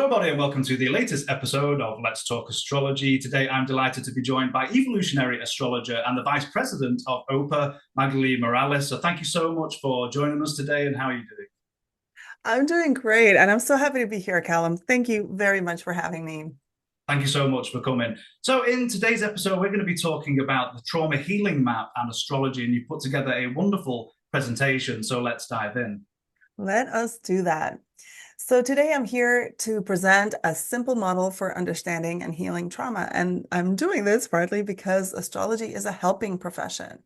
Hello, everybody, and welcome to the latest episode of Let's Talk Astrology. Today, I'm delighted to be joined by Evolutionary Astrologer and the Vice President of OPA, Magali Morales. So, thank you so much for joining us today. And how are you doing? I'm doing great, and I'm so happy to be here, Callum. Thank you very much for having me. Thank you so much for coming. So, in today's episode, we're going to be talking about the trauma healing map and astrology, and you put together a wonderful presentation. So, let's dive in. Let us do that. So today I'm here to present a simple model for understanding and healing trauma. And I'm doing this partly because astrology is a helping profession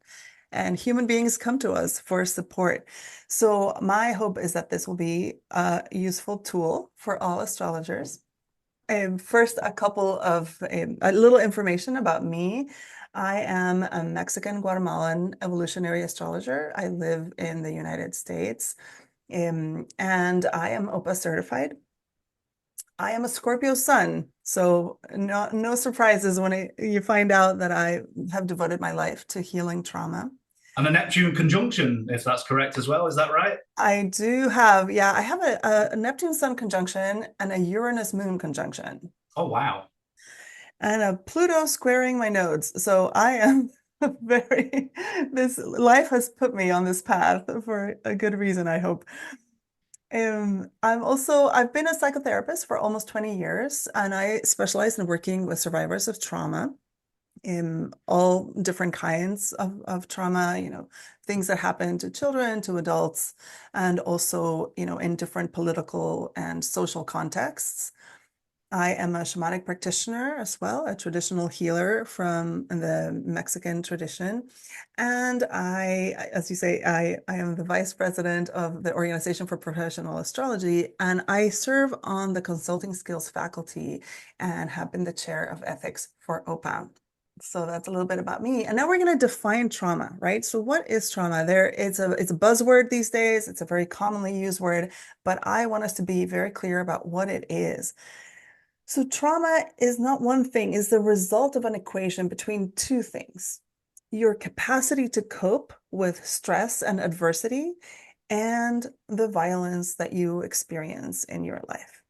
and human beings come to us for support. So my hope is that this will be a useful tool for all astrologers. First, a little information about me. I am a Mexican Guatemalan evolutionary astrologer. I live in the United States, and I am OPA certified. I am a Scorpio sun, so no surprises when you find out that I have devoted my life to healing trauma. And a Neptune conjunction, if that's correct as well. Is that right? I do have, yeah, I have a Neptune Sun conjunction and a Uranus Moon conjunction. Oh, wow. And a Pluto squaring my nodes. So I am very, this life has put me on this path for a good reason, I hope. I've been a psychotherapist for almost 20 years, and I specialize in working with survivors of trauma in all different kinds of trauma, things that happen to children, to adults, and also, in different political and social contexts. I am a shamanic practitioner as well, a traditional healer from the Mexican tradition. And as you say, I am the vice president of the Organization for Professional Astrology, and I serve on the consulting skills faculty and have been the chair of ethics for OPA. So that's a little bit about me. And now we're going to define trauma, right? So what is trauma? It's a buzzword these days. It's a very commonly used word, but I want us to be very clear about what it is. So trauma is not one thing, is the result of an equation between two things. Your capacity to cope with stress and adversity and the violence that you experience in your life.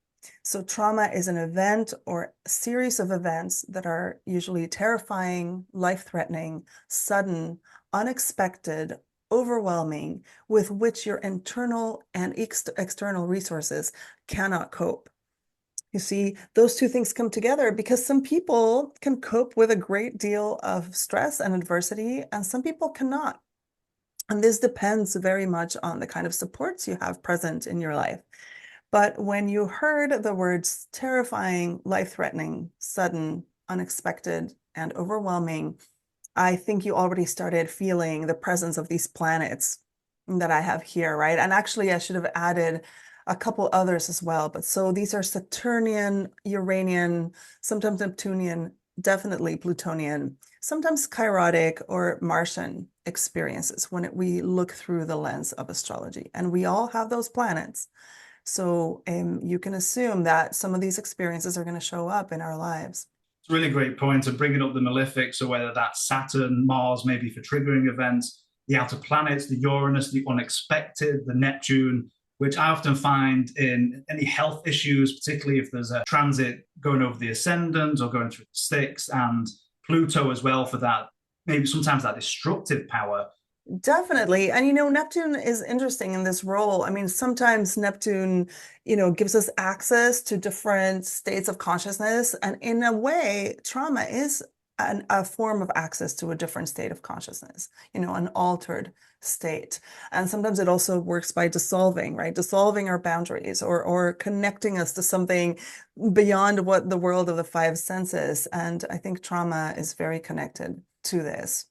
So trauma is an event or a series of events that are usually terrifying, life-threatening, sudden, unexpected, overwhelming, with which your internal and external resources cannot cope. You see, those two things come together because some people can cope with a great deal of stress and adversity, and some people cannot. And this depends very much on the kind of supports you have present in your life. But when you heard the words terrifying, life-threatening, sudden, unexpected, and overwhelming, I think you already started feeling the presence of these planets that I have here, right? And actually, I should have added a couple others as well. But so these are Saturnian, Uranian, sometimes Neptunian, definitely Plutonian, sometimes Chirotic or Martian experiences when we look through the lens of astrology. And we all have those planets. So you can assume that some of these experiences are going to show up in our lives. It's a really great point of bringing up the malefic. So whether that's Saturn, Mars, maybe for triggering events, the outer planets, the Uranus, the unexpected, the Neptune, which I often find in any health issues, particularly if there's a transit going over the ascendant or going through the sticks, and Pluto as well for that, maybe sometimes that destructive power. Definitely. And Neptune is interesting in this role. I mean, sometimes Neptune, gives us access to different states of consciousness. And in a way, trauma is a form of access to a different state of consciousness, an altered state. And sometimes it also works by dissolving, right? Dissolving our boundaries or connecting us to something beyond what the world of the five senses. And I think trauma is very connected to this.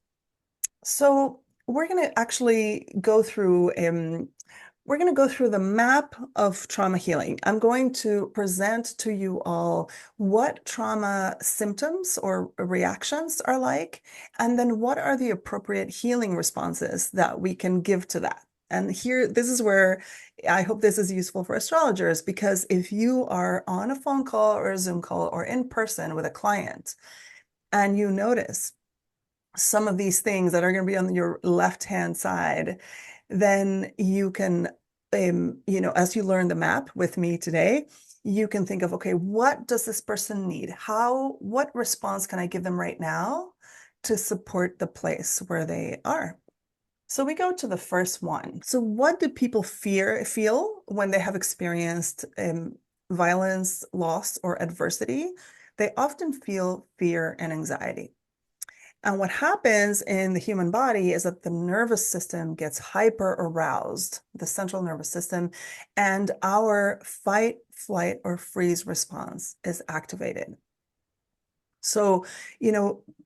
So we're going to actually go through the map of trauma healing. I'm going to present to you all what trauma symptoms or reactions are like, and then what are the appropriate healing responses that we can give to that. And here, this is where I hope this is useful for astrologers, because if you are on a phone call or a Zoom call or in person with a client and you notice some of these things that are going to be on your left-hand side, then you can as you learn the map with me today, you can think of, okay, what does this person need? What response can I give them right now to support the place where they are? So we go to the first one. So what do people feel when they have experienced violence, loss, or adversity? They often feel fear and anxiety. And what happens in the human body is that the nervous system gets hyper aroused, the central nervous system, and our fight, flight, or freeze response is activated. So,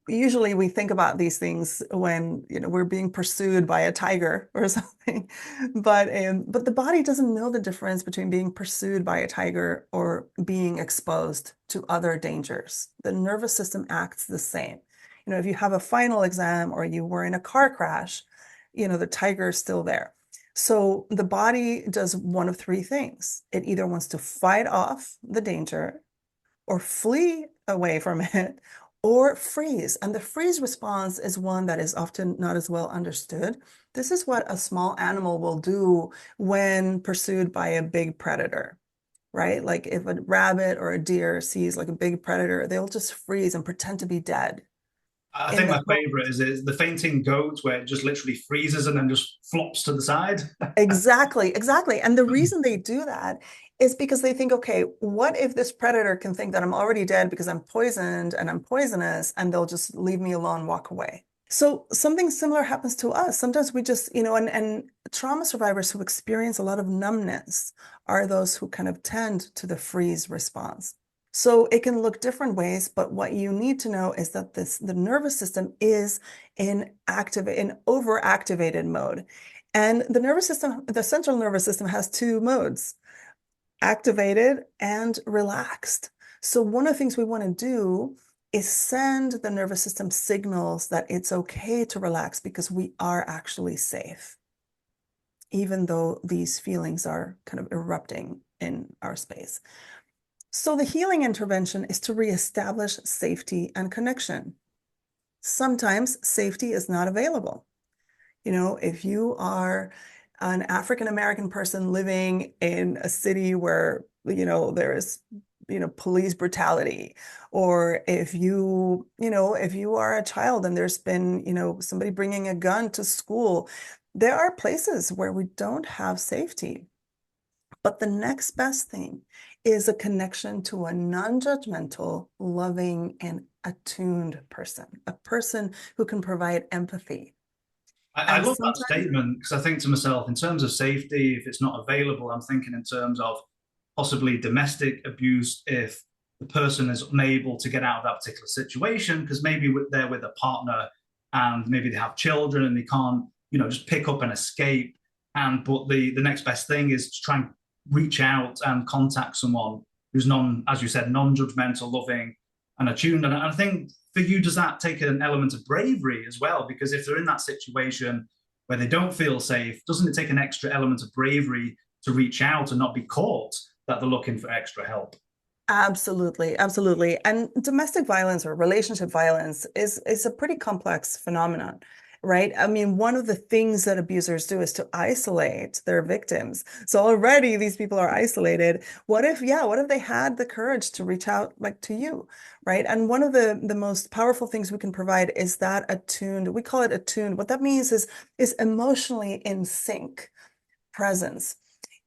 usually we think about these things when, we're being pursued by a tiger or something, but the body doesn't know the difference between being pursued by a tiger or being exposed to other dangers. The nervous system acts the same. If you have a final exam or you were in a car crash, the tiger is still there. So the body does one of three things. It either wants to fight off the danger or flee away from it or freeze. And the freeze response is one that is often not as well understood. This is what a small animal will do when pursued by a big predator, right? Like if a rabbit or a deer sees like a big predator, they'll just freeze and pretend to be dead I in think the my hope. favorite is the fainting goat, where it just literally freezes and then just flops to the side. Exactly, exactly. And the reason they do that is because they think, okay, what if this predator can think that I'm already dead because I'm poisoned and I'm poisonous, and they'll just leave me alone, walk away. So something similar happens to us. Sometimes we just, and trauma survivors who experience a lot of numbness are those who kind of tend to the freeze response. So it can look different ways, but what you need to know is that the nervous system is in overactivated mode. And the nervous system, the central nervous system has two modes, activated and relaxed. So one of the things we want to do is send the nervous system signals that it's okay to relax because we are actually safe, even though these feelings are kind of erupting in our space. So the healing intervention is to reestablish safety and connection. Sometimes safety is not available. If you are an African American person living in a city where, there is, police brutality, or if you are a child and there's been, somebody bringing a gun to school, there are places where we don't have safety. But the next best thing is a connection to a non-judgmental, loving, and attuned person, a person who can provide empathy. I And love that sometimes, statement because I think to myself, in terms of safety, if it's not available, I'm thinking in terms of possibly domestic abuse if the person is unable to get out of that particular situation because maybe they're with a partner and maybe they have children and they can't, just pick up and escape. And but the next best thing is to try and reach out and contact someone who's as you said, non-judgmental, loving, and attuned. And I think for you, does that take an element of bravery as well? Because if they're in that situation where they don't feel safe, doesn't it take an extra element of bravery to reach out and not be caught that they're looking for extra help? absolutely, absolutely. And domestic violence or relationship violence is a pretty complex phenomenon, right? I mean, one of the things that abusers do is to isolate their victims. So already these people are isolated. What if they had the courage to reach out like to you, right? And one of the most powerful things we can provide is that attuned, we call it attuned. What that means is emotionally in sync presence.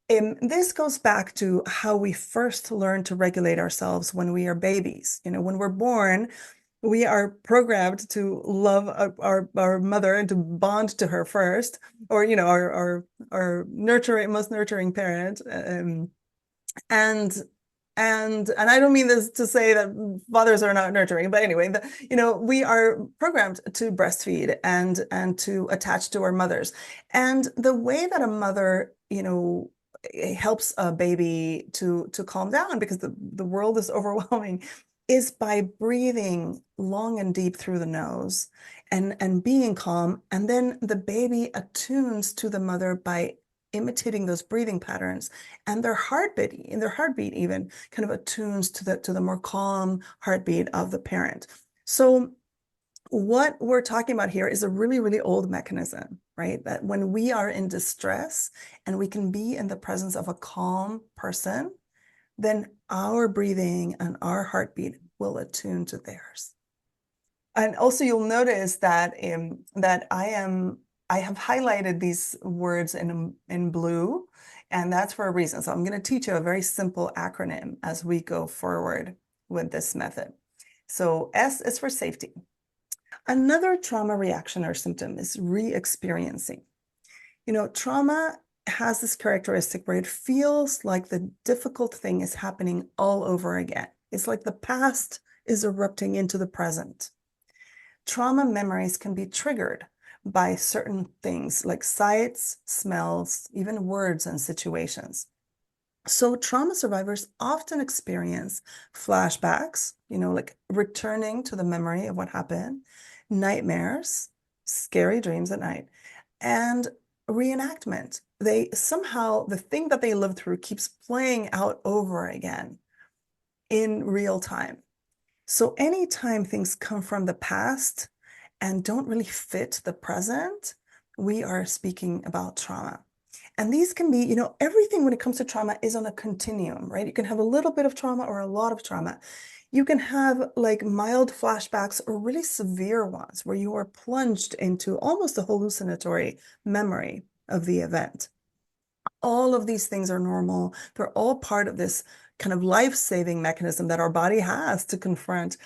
This goes back to how we first learn to regulate ourselves when we are babies. When we're born, we are programmed to love our mother and to bond to her first, or our nurturing, most nurturing parent. And and I don't mean this to say that fathers are not nurturing, but anyway, we are programmed to breastfeed and to attach to our mothers. And the way that a mother, helps a baby to calm down because the world is overwhelming is by breathing long and deep through the nose and being calm. And then the baby attunes to the mother by imitating those breathing patterns, and their heartbeat even kind of attunes to the more calm heartbeat of the parent. So what we're talking about here is a really, really old mechanism. right? That when we are in distress and we can be in the presence of a calm person, then our breathing and our heartbeat will attune to theirs. And also you'll notice that I have highlighted these words in blue, and that's for a reason. So I'm going to teach you a very simple acronym as we go forward with this method. So S is for safety. Another trauma reaction or symptom is re-experiencing. Trauma has this characteristic where it feels like the difficult thing is happening all over again. It's like the past is erupting into the present. Trauma memories can be triggered by certain things like sights, smells, even words and situations. So trauma survivors often experience flashbacks, like returning to the memory of what happened, nightmares, scary dreams at night, and reenactment. They somehow, the thing that they lived through keeps playing out over again in real time. So anytime things come from the past and don't really fit the present, we are speaking about trauma. And these can be, everything when it comes to trauma is on a continuum, right? You can have a little bit of trauma or a lot of trauma. You can have like mild flashbacks or really severe ones where you are plunged into almost a hallucinatory memory of the event. All of these things are normal. They're all part of this kind of life-saving mechanism that our body has to confront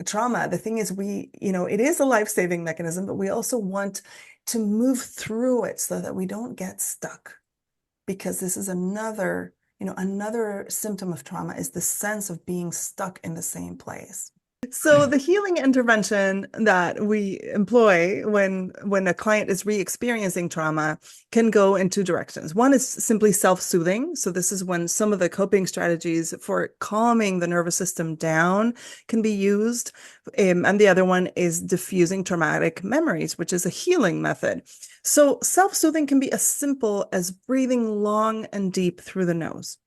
trauma. The thing is, it is a life-saving mechanism, but we also want to move through it so that we don't get stuck. Because this is another symptom of trauma is the sense of being stuck in the same place. So the healing intervention that we employ when a client is re-experiencing trauma can go in two directions. One is simply self-soothing. So this is when some of the coping strategies for calming the nervous system down can be used. And the other one is diffusing traumatic memories, which is a healing method. So self-soothing can be as simple as breathing long and deep through the nose.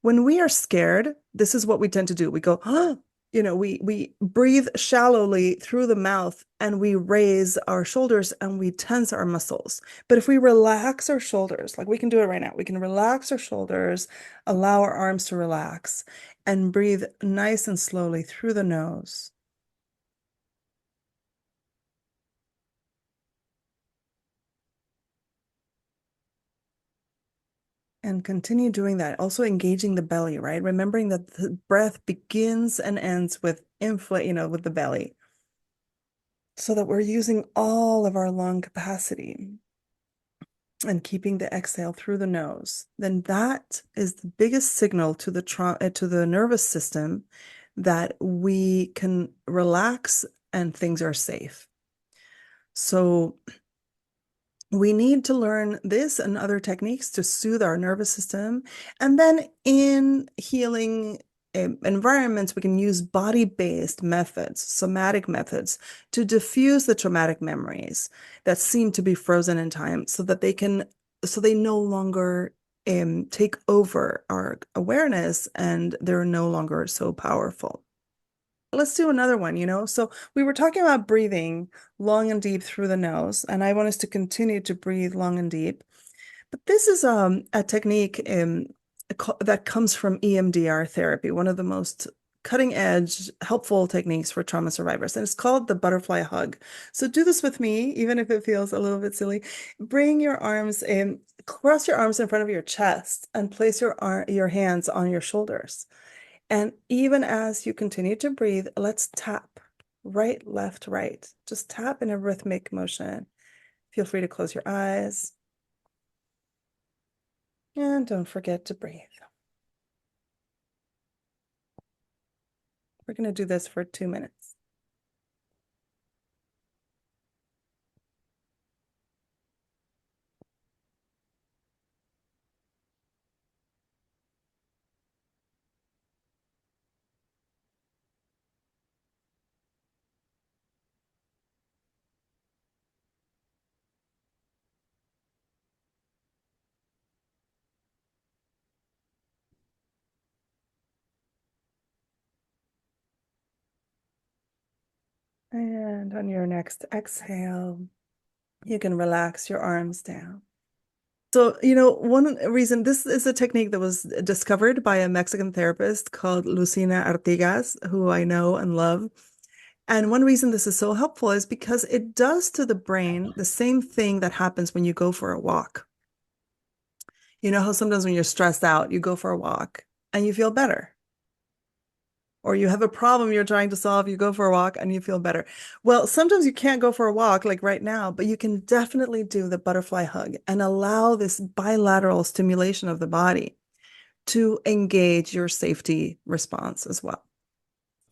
When we are scared, this is what we tend to do. We go, oh, we breathe shallowly through the mouth and we raise our shoulders and we tense our muscles. But if we relax our shoulders, like we can do it right now, we can relax our shoulders, allow our arms to relax, and breathe nice and slowly through the nose. And continue doing that. Also engaging the belly, right? Remembering that the breath begins and ends with with the belly, so that we're using all of our lung capacity and keeping the exhale through the nose. Then that is the biggest signal to the nervous system that we can relax and things are safe. So we need to learn this and other techniques to soothe our nervous system. And then in healing environments, we can use body-based methods, somatic methods, to diffuse the traumatic memories that seem to be frozen in time so that they no longer take over our awareness and they're no longer so powerful. Let's do another one. So we were talking about breathing long and deep through the nose, and I want us to continue to breathe long and deep. But this is a technique that comes from EMDR therapy, one of the most cutting edge, helpful techniques for trauma survivors. And it's called the butterfly hug. So do this with me, even if it feels a little bit silly. Bring your arms in, cross your arms in front of your chest and place your hands on your shoulders. And even as you continue to breathe, let's tap right, left, right. Just tap in a rhythmic motion. Feel free to close your eyes. And don't forget to breathe. We're going to do this for 2 minutes. And on your next exhale, You can relax your arms down. So, you know, one reason this is a technique that was discovered by a Mexican therapist called Lucina Artigas, who I know and love. And one reason this is so helpful is because it does to the brain the same thing that happens when you go for a walk. You know how sometimes when you're stressed out, you go for a walk and you feel better. Or you have a problem you're trying to solve, you go for a walk and you feel better. Well, sometimes you can't go for a walk like right now, but you can definitely do the butterfly hug and allow this bilateral stimulation of the body to engage your safety response as well.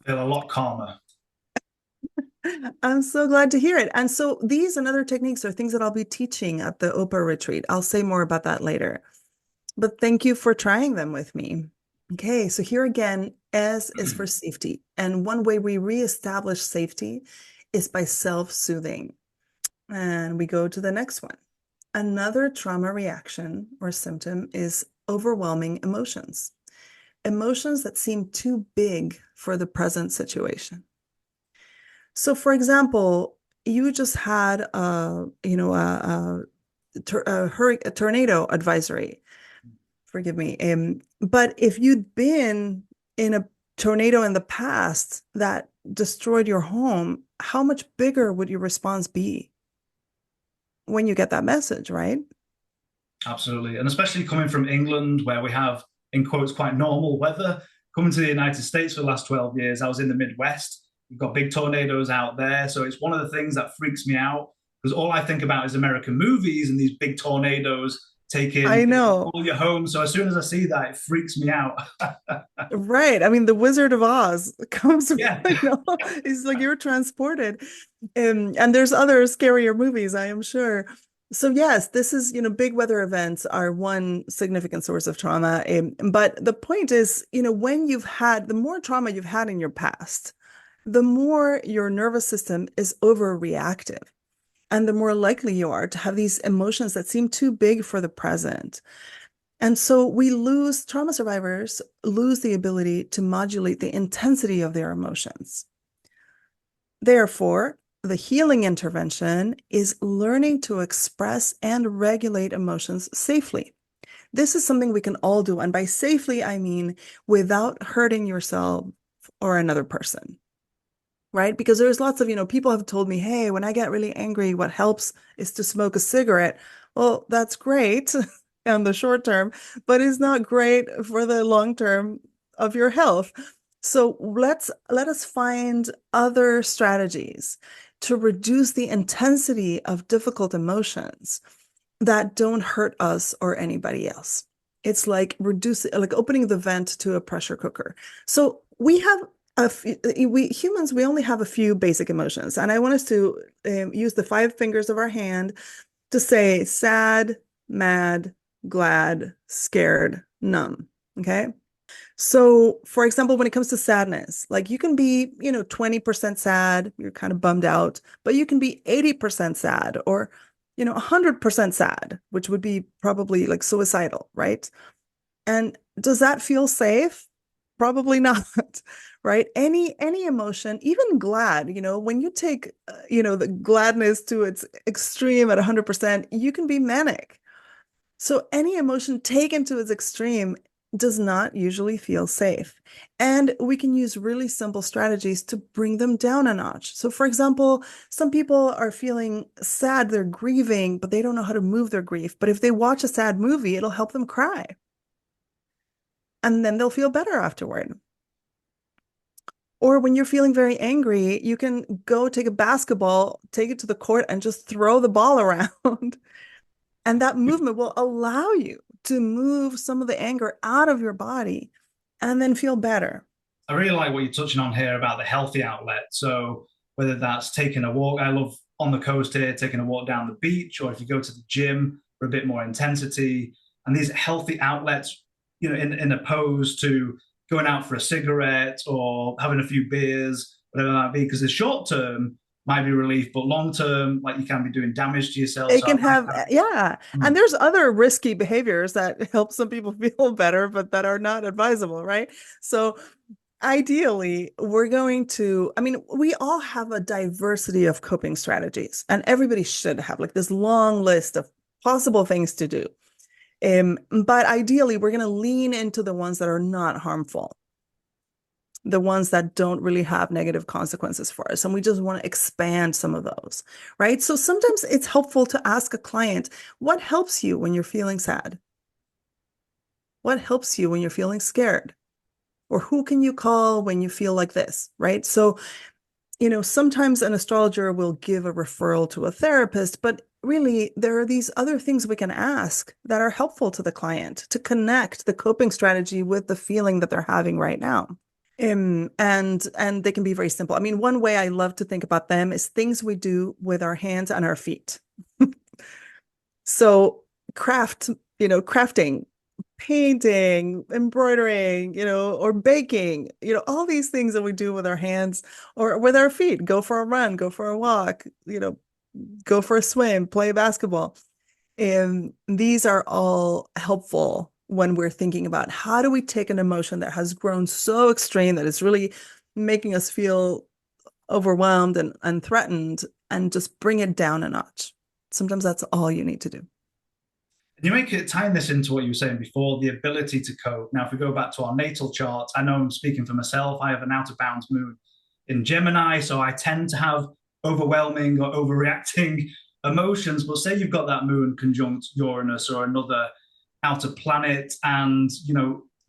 Feel a lot calmer. I'm so glad to hear it. And so these and other techniques are things that I'll be teaching at the Oprah retreat. I'll say more about that later. But thank you for trying them with me. Okay, so here again, S is for safety. And one way we reestablish safety is by self-soothing. And we go to the next one. Another trauma reaction or symptom is overwhelming emotions. Emotions that seem too big for the present situation. So, for example, you just had a tornado advisory. Forgive me. But if you'd been in a tornado in the past that destroyed your home, how much bigger would your response be when you get that message, right? Absolutely. And especially coming from England, where we have, in quotes, quite normal weather. Coming to the United States for the last 12 years, I was in the Midwest. We've got big tornadoes out there. So it's one of the things that freaks me out because all I think about is American movies and these big tornadoes taking I know. all your homes. So as soon as I see that, it freaks me out. Right. I mean, the Wizard of Oz comes, Yeah, it's like you're transported. And there's other scarier movies, I am sure. So yes, this is, big weather events are one significant source of trauma. But the point is, when the more trauma you've had in your past, the more your nervous system is overreactive. And the more likely you are to have these emotions that seem too big for the present. And so trauma survivors lose the ability to modulate the intensity of their emotions. Therefore, the healing intervention is learning to express and regulate emotions safely. This is something we can all do. And by safely, I mean without hurting yourself or another person, right? Because there's lots of, people have told me, hey, when I get really angry, what helps is to smoke a cigarette. Well, that's great on the short term, but it's not great for the long term of your health. So let us find other strategies to reduce the intensity of difficult emotions that don't hurt us or anybody else. It's like opening the vent to a pressure cooker. So we humans, we only have a few basic emotions, and I want us to use the five fingers of our hand to say sad, mad, glad, scared, numb. Okay. So, for example, when it comes to sadness, like you can be, 20% sad, you're kind of bummed out, but you can be 80% sad or, 100% sad, which would be probably like suicidal, right? And does that feel safe? Probably not, right? Any emotion, even glad, when you take, the gladness to its extreme at 100%, you can be manic. So any emotion taken to its extreme does not usually feel safe. And we can use really simple strategies to bring them down a notch. So, for example, some people are feeling sad, they're grieving, but they don't know how to move their grief. But if they watch a sad movie, it'll help them cry. And then they'll feel better afterward. Or when you're feeling very angry, you can go take a basketball, take it to the court, and just throw the ball around. And that movement will allow you to move some of the anger out of your body and then feel better. I really like what you're touching on here about the healthy outlet. So whether that's taking a walk, I love on the coast here, taking a walk down the beach, or if you go to the gym for a bit more intensity, and these healthy outlets, in opposed to going out for a cigarette or having a few beers, whatever that might be, because the short term might be relief, but long term, like you can be doing damage to yourself. It So I can like have, that. yeah. And Mm. there's other risky behaviors that help some people feel better, but that are not advisable, right? So ideally, we're going to, I mean, we all have a diversity of coping strategies, and everybody should have like this long list of possible things to do. But ideally, we're going to lean into the ones that are not harmful, the ones that don't really have negative consequences for us. And we just want to expand some of those, right? So sometimes it's helpful to ask a client, what helps you when you're feeling sad? What helps you when you're feeling scared? Or who can you call when you feel like this, right? So, sometimes an astrologer will give a referral to a therapist, but really there are these other things we can ask that are helpful to the client to connect the coping strategy with the feeling that they're having right now. And they can be very simple. I mean, one way I love to think about them is things we do with our hands and our feet. So crafting, painting, embroidering, or baking, all these things that we do with our hands or with our feet. Go for a run, go for a walk, go for a swim, play basketball. And these are all helpful when we're thinking about how do we take an emotion that has grown so extreme that it's really making us feel overwhelmed and threatened and just bring it down a notch. Sometimes that's all you need to do. And you make it tying this into what you were saying before, the ability to cope. Now, if we go back to our natal charts, I know I'm speaking for myself. I have an out of bounds moon in Gemini, so I tend to have overwhelming or overreacting emotions. But say you've got that moon conjunct Uranus or another outer planet, and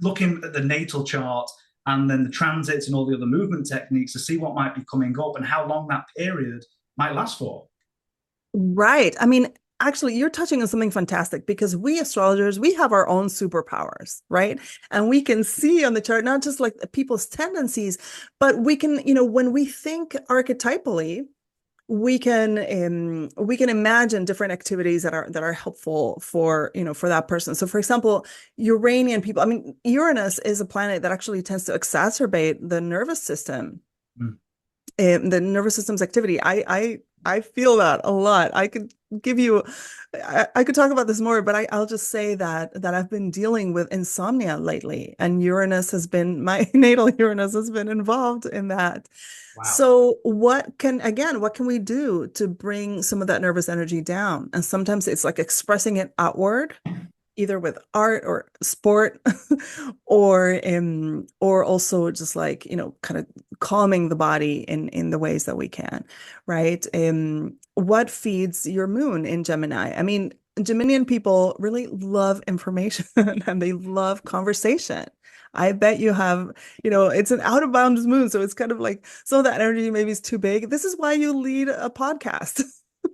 looking at the natal chart and then the transits and all the other movement techniques to see what might be coming up and how long that period might last for. Right. I mean, actually, you're touching on something fantastic because we astrologers, we have our own superpowers, right? And we can see on the chart not just like people's tendencies, but we can, when we think archetypally, we can imagine different activities that are helpful for that person. So for example, Uranian people, I mean, Uranus is a planet that actually tends to exacerbate the nervous system, Mm. the nervous system's activity. I feel that a lot. I could give you, I could talk about this more, but I'll just say that I've been dealing with insomnia lately, and Uranus has been my natal Uranus has been involved in that. Wow. So what can we do to bring some of that nervous energy down? And sometimes it's like expressing it outward, either with art or sport, or also just like, kind of calming the body in the ways that we can, right? What feeds your moon in Gemini? I mean, Geminian people really love information and they love conversation. I bet you have, it's an out of bounds moon, so it's kind of like some of that energy maybe is too big. This is why you lead a podcast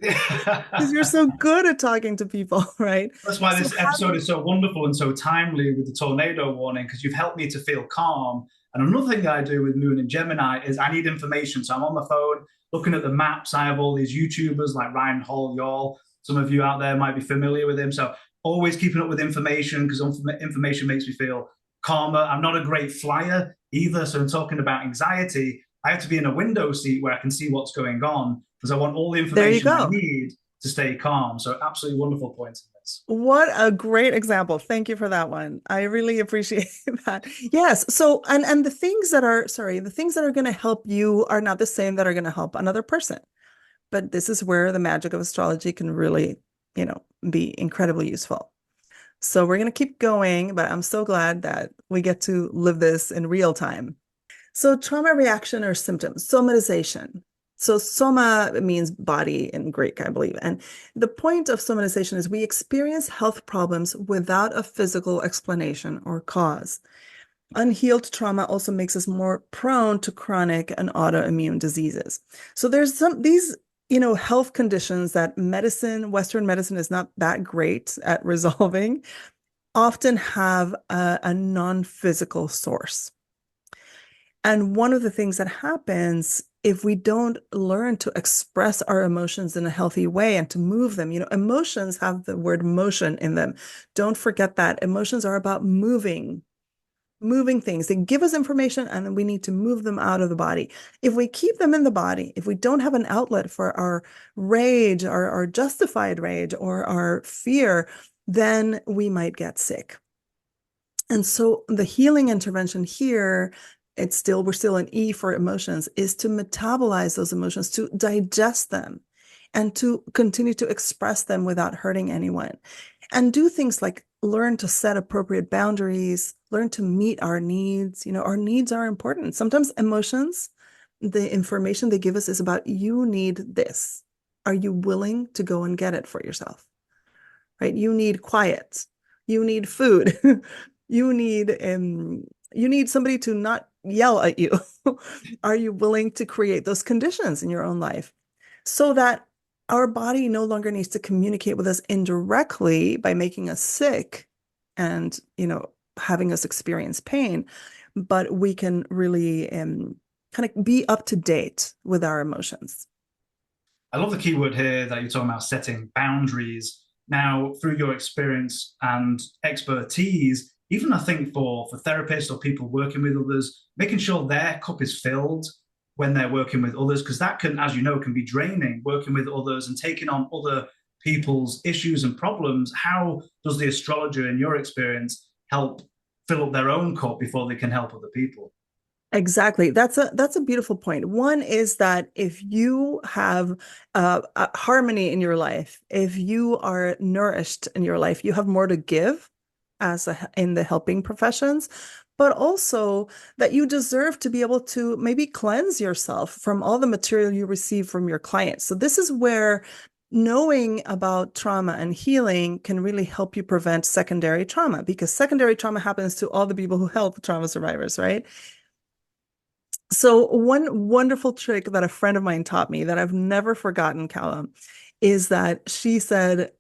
because you're so good at talking to people, right? That's why So this how episode is so wonderful and so timely with the tornado warning, because you've helped me to feel calm. And another thing that I do with Moon and Gemini is I need information. So I'm on my phone looking at the maps. I have all these YouTubers like Ryan Hall, y'all. Some of you out there might be familiar with him. So always keeping up with information because information makes me feel calmer. I'm not a great flyer either. So I'm talking about anxiety. I have to be in a window seat where I can see what's going on because I want all the there you information I go. need to stay calm. So absolutely wonderful points in this. What a great example. Thank you for that one. I really appreciate that. Yes. So, and the things that are going to help you are not the same that are going to help another person. But this is where the magic of astrology can really, be incredibly useful. So we're going to keep going, but I'm so glad that we get to live this in real time. So trauma reaction or symptoms, somatization. So soma means body in Greek, I believe. And the point of somatization is we experience health problems without a physical explanation or cause. Unhealed trauma also makes us more prone to chronic and autoimmune diseases. So there's these, health conditions that Western medicine is not that great at resolving, often have a non-physical source. And one of the things that happens if we don't learn to express our emotions in a healthy way and to move them, emotions have the word motion in them. Don't forget that emotions are about moving things. They give us information and then we need to move them out of the body. If we keep them in the body, if we don't have an outlet for our rage, our justified rage or our fear, then we might get sick. And so the healing intervention here we're still an E for emotions, is to metabolize those emotions, to digest them, and to continue to express them without hurting anyone. And do things like learn to set appropriate boundaries, learn to meet our needs. Our needs are important. Sometimes emotions, the information they give us is about, you need this. Are you willing to go and get it for yourself? Right? You need quiet. You need food. you need um you need somebody to not yell at you. Are you willing to create those conditions in your own life so that our body no longer needs to communicate with us indirectly by making us sick and, having us experience pain, but we can really kind of be up to date with our emotions. I love the keyword here that you're talking about setting boundaries. Now, through your experience and expertise, even I think for therapists or people working with others, making sure their cup is filled when they're working with others, because that can, as you know, can be draining working with others and taking on other people's issues and problems. How does the astrologer, in your experience, help fill up their own cup before they can help other people? Exactly. That's a beautiful point. One is that if you have a harmony in your life, if you are nourished in your life, you have more to give in the helping professions, but also that you deserve to be able to maybe cleanse yourself from all the material you receive from your clients. So this is where knowing about trauma and healing can really help you prevent secondary trauma, because secondary trauma happens to all the people who help trauma survivors, right? So one wonderful trick that a friend of mine taught me that I've never forgotten, Callum, is that she said,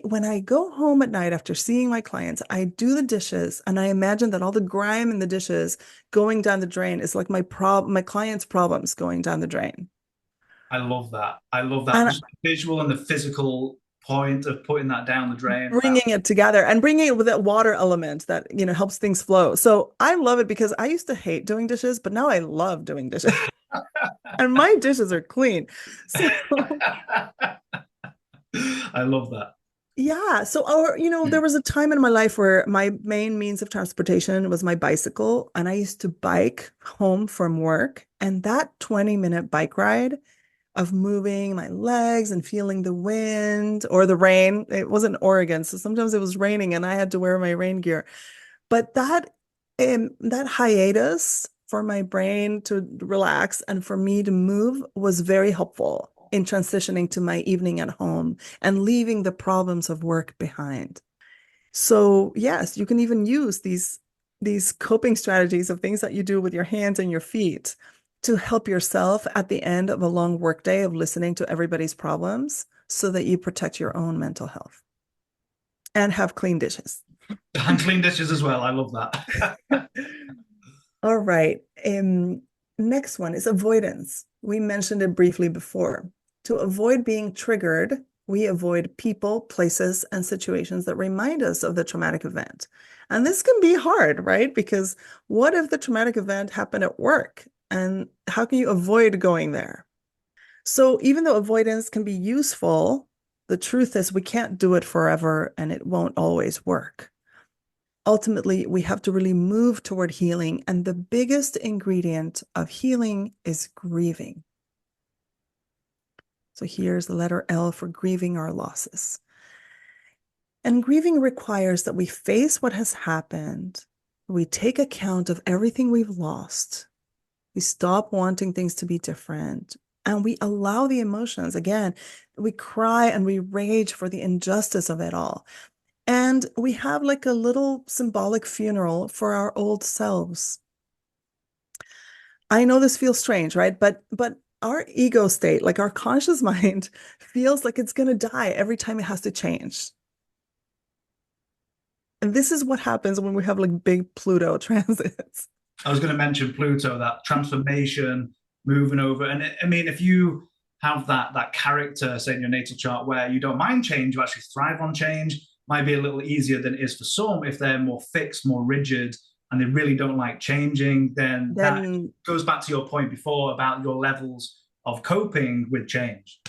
when I go home at night after seeing my clients, I do the dishes and I imagine that all the grime in the dishes going down the drain is like my client's problems going down the drain. I love that. I love that. And Just the visual and the physical point of putting that down the drain. Wow. bringing it together and bringing it with that water element that, helps things flow. So I love it because I used to hate doing dishes, but now I love doing dishes. And my dishes are clean. So I love that. yeah. So there was a time in my life where my main means of transportation was my bicycle, and I used to bike home from work. And that 20-minute bike ride of moving my legs and feeling the wind or the rain, it wasn't Oregon, so sometimes it was raining and I had to wear my rain gear. But that hiatus for my brain to relax and for me to move was very helpful in transitioning to my evening at home and leaving the problems of work behind. So yes, you can even use these coping strategies of things that you do with your hands and your feet to help yourself at the end of a long workday of listening to everybody's problems so that you protect your own mental health and have clean dishes. And clean dishes as well. I love that. All right. Next one is avoidance. We mentioned it briefly before. To avoid being triggered, we avoid people, places, and situations that remind us of the traumatic event. And this can be hard, right? Because what if the traumatic event happened at work? And how can you avoid going there? So even though avoidance can be useful, the truth is we can't do it forever and it won't always work. Ultimately, we have to really move toward healing. And the biggest ingredient of healing is grieving. So here's the letter L for grieving our losses. And grieving requires that we face what has happened. We take account of everything we've lost. We stop wanting things to be different. And we allow the emotions. Again, we cry and we rage for the injustice of it all. And we have like a little symbolic funeral for our old selves. I know this feels strange, right? But our ego state, like our conscious mind, feels like it's going to die every time it has to change. And this is what happens when we have like big Pluto transits. I was going to mention Pluto, that transformation, moving over. And I mean, if you have that character, say in your natal chart, where you don't mind change, you actually thrive on change, might be a little easier than it is for some. If they're more fixed, more rigid, and they really don't like changing, then that Then goes back to your point before about your levels of coping with change.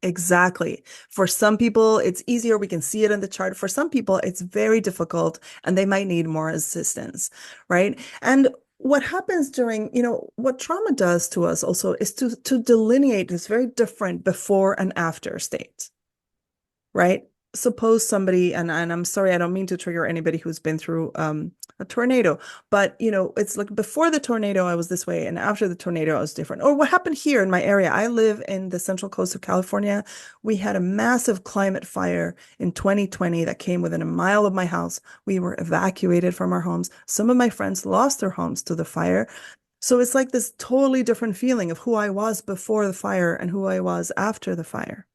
exactly. For some people, it's easier. We can see it in the chart. For some people, it's very difficult and they might need more assistance, right? And what happens during, what trauma does to us also is to delineate this very different before and after state, right? Suppose somebody, and I'm sorry, I don't mean to trigger anybody who's been through a tornado, but it's like before the tornado, I was this way, and after the tornado, I was different. Or what happened here in my area? I live in the central coast of California. We had a massive climate fire in 2020 that came within a mile of my house. We were evacuated from our homes. Some of my friends lost their homes to the fire. So it's like this totally different feeling of who I was before the fire and who I was after the fire.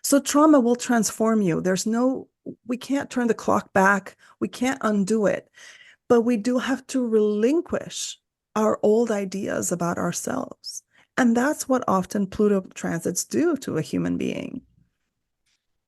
So trauma will transform you. We can't turn the clock back. We can't undo it, but we do have to relinquish our old ideas about ourselves. And that's what often Pluto transits do to a human being,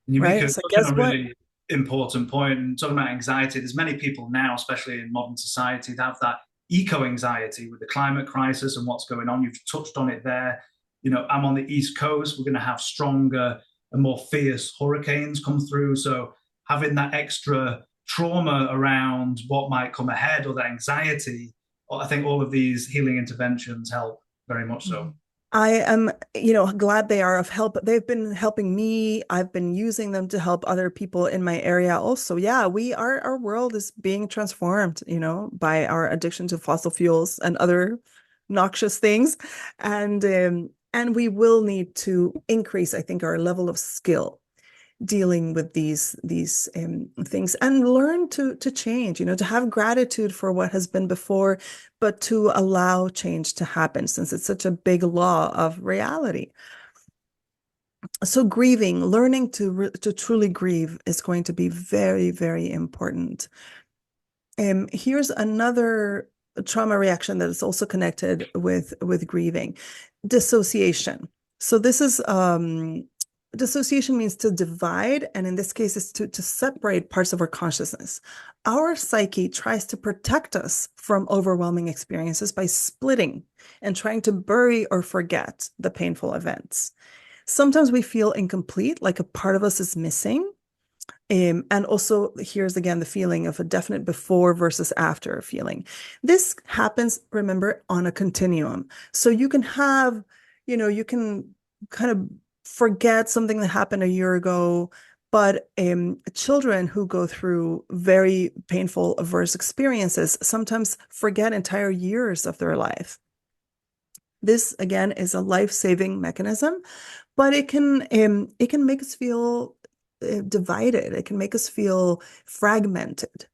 And you make right? a, So touch on guess a what? really important point. And talking about anxiety, there's many people now, especially in modern society, that have that eco anxiety with the climate crisis and what's going on. You've touched on it there. I'm on the East Coast. We're going to have stronger and more fierce hurricanes come through. So having that extra trauma around what might come ahead or that anxiety, I think all of these healing interventions help very much so. Mhm. I am, glad they are of help. They've been helping me. I've been using them to help other people in my area also. Yeah, our world is being transformed, by our addiction to fossil fuels and other noxious things. And we will need to increase, I think, our level of skill dealing with these things and learn to change, to have gratitude for what has been before, but to allow change to happen since it's such a big law of reality. So grieving, learning to truly grieve is going to be very, very important. Here's another trauma reaction that is also connected with grieving, dissociation. So this is dissociation means to divide, and in this case, is to separate parts of our consciousness. Our psyche tries to protect us from overwhelming experiences by splitting and trying to bury or forget the painful events. Sometimes we feel incomplete, like a part of us is missing. And also, here's again the feeling of a definite before versus after feeling. This happens, remember, on a continuum. So you can kind of forget something that happened a year ago, but children who go through very painful, adverse experiences sometimes forget entire years of their life. This again is a life-saving mechanism, but it can make us feel divided. It can make us feel fragmented.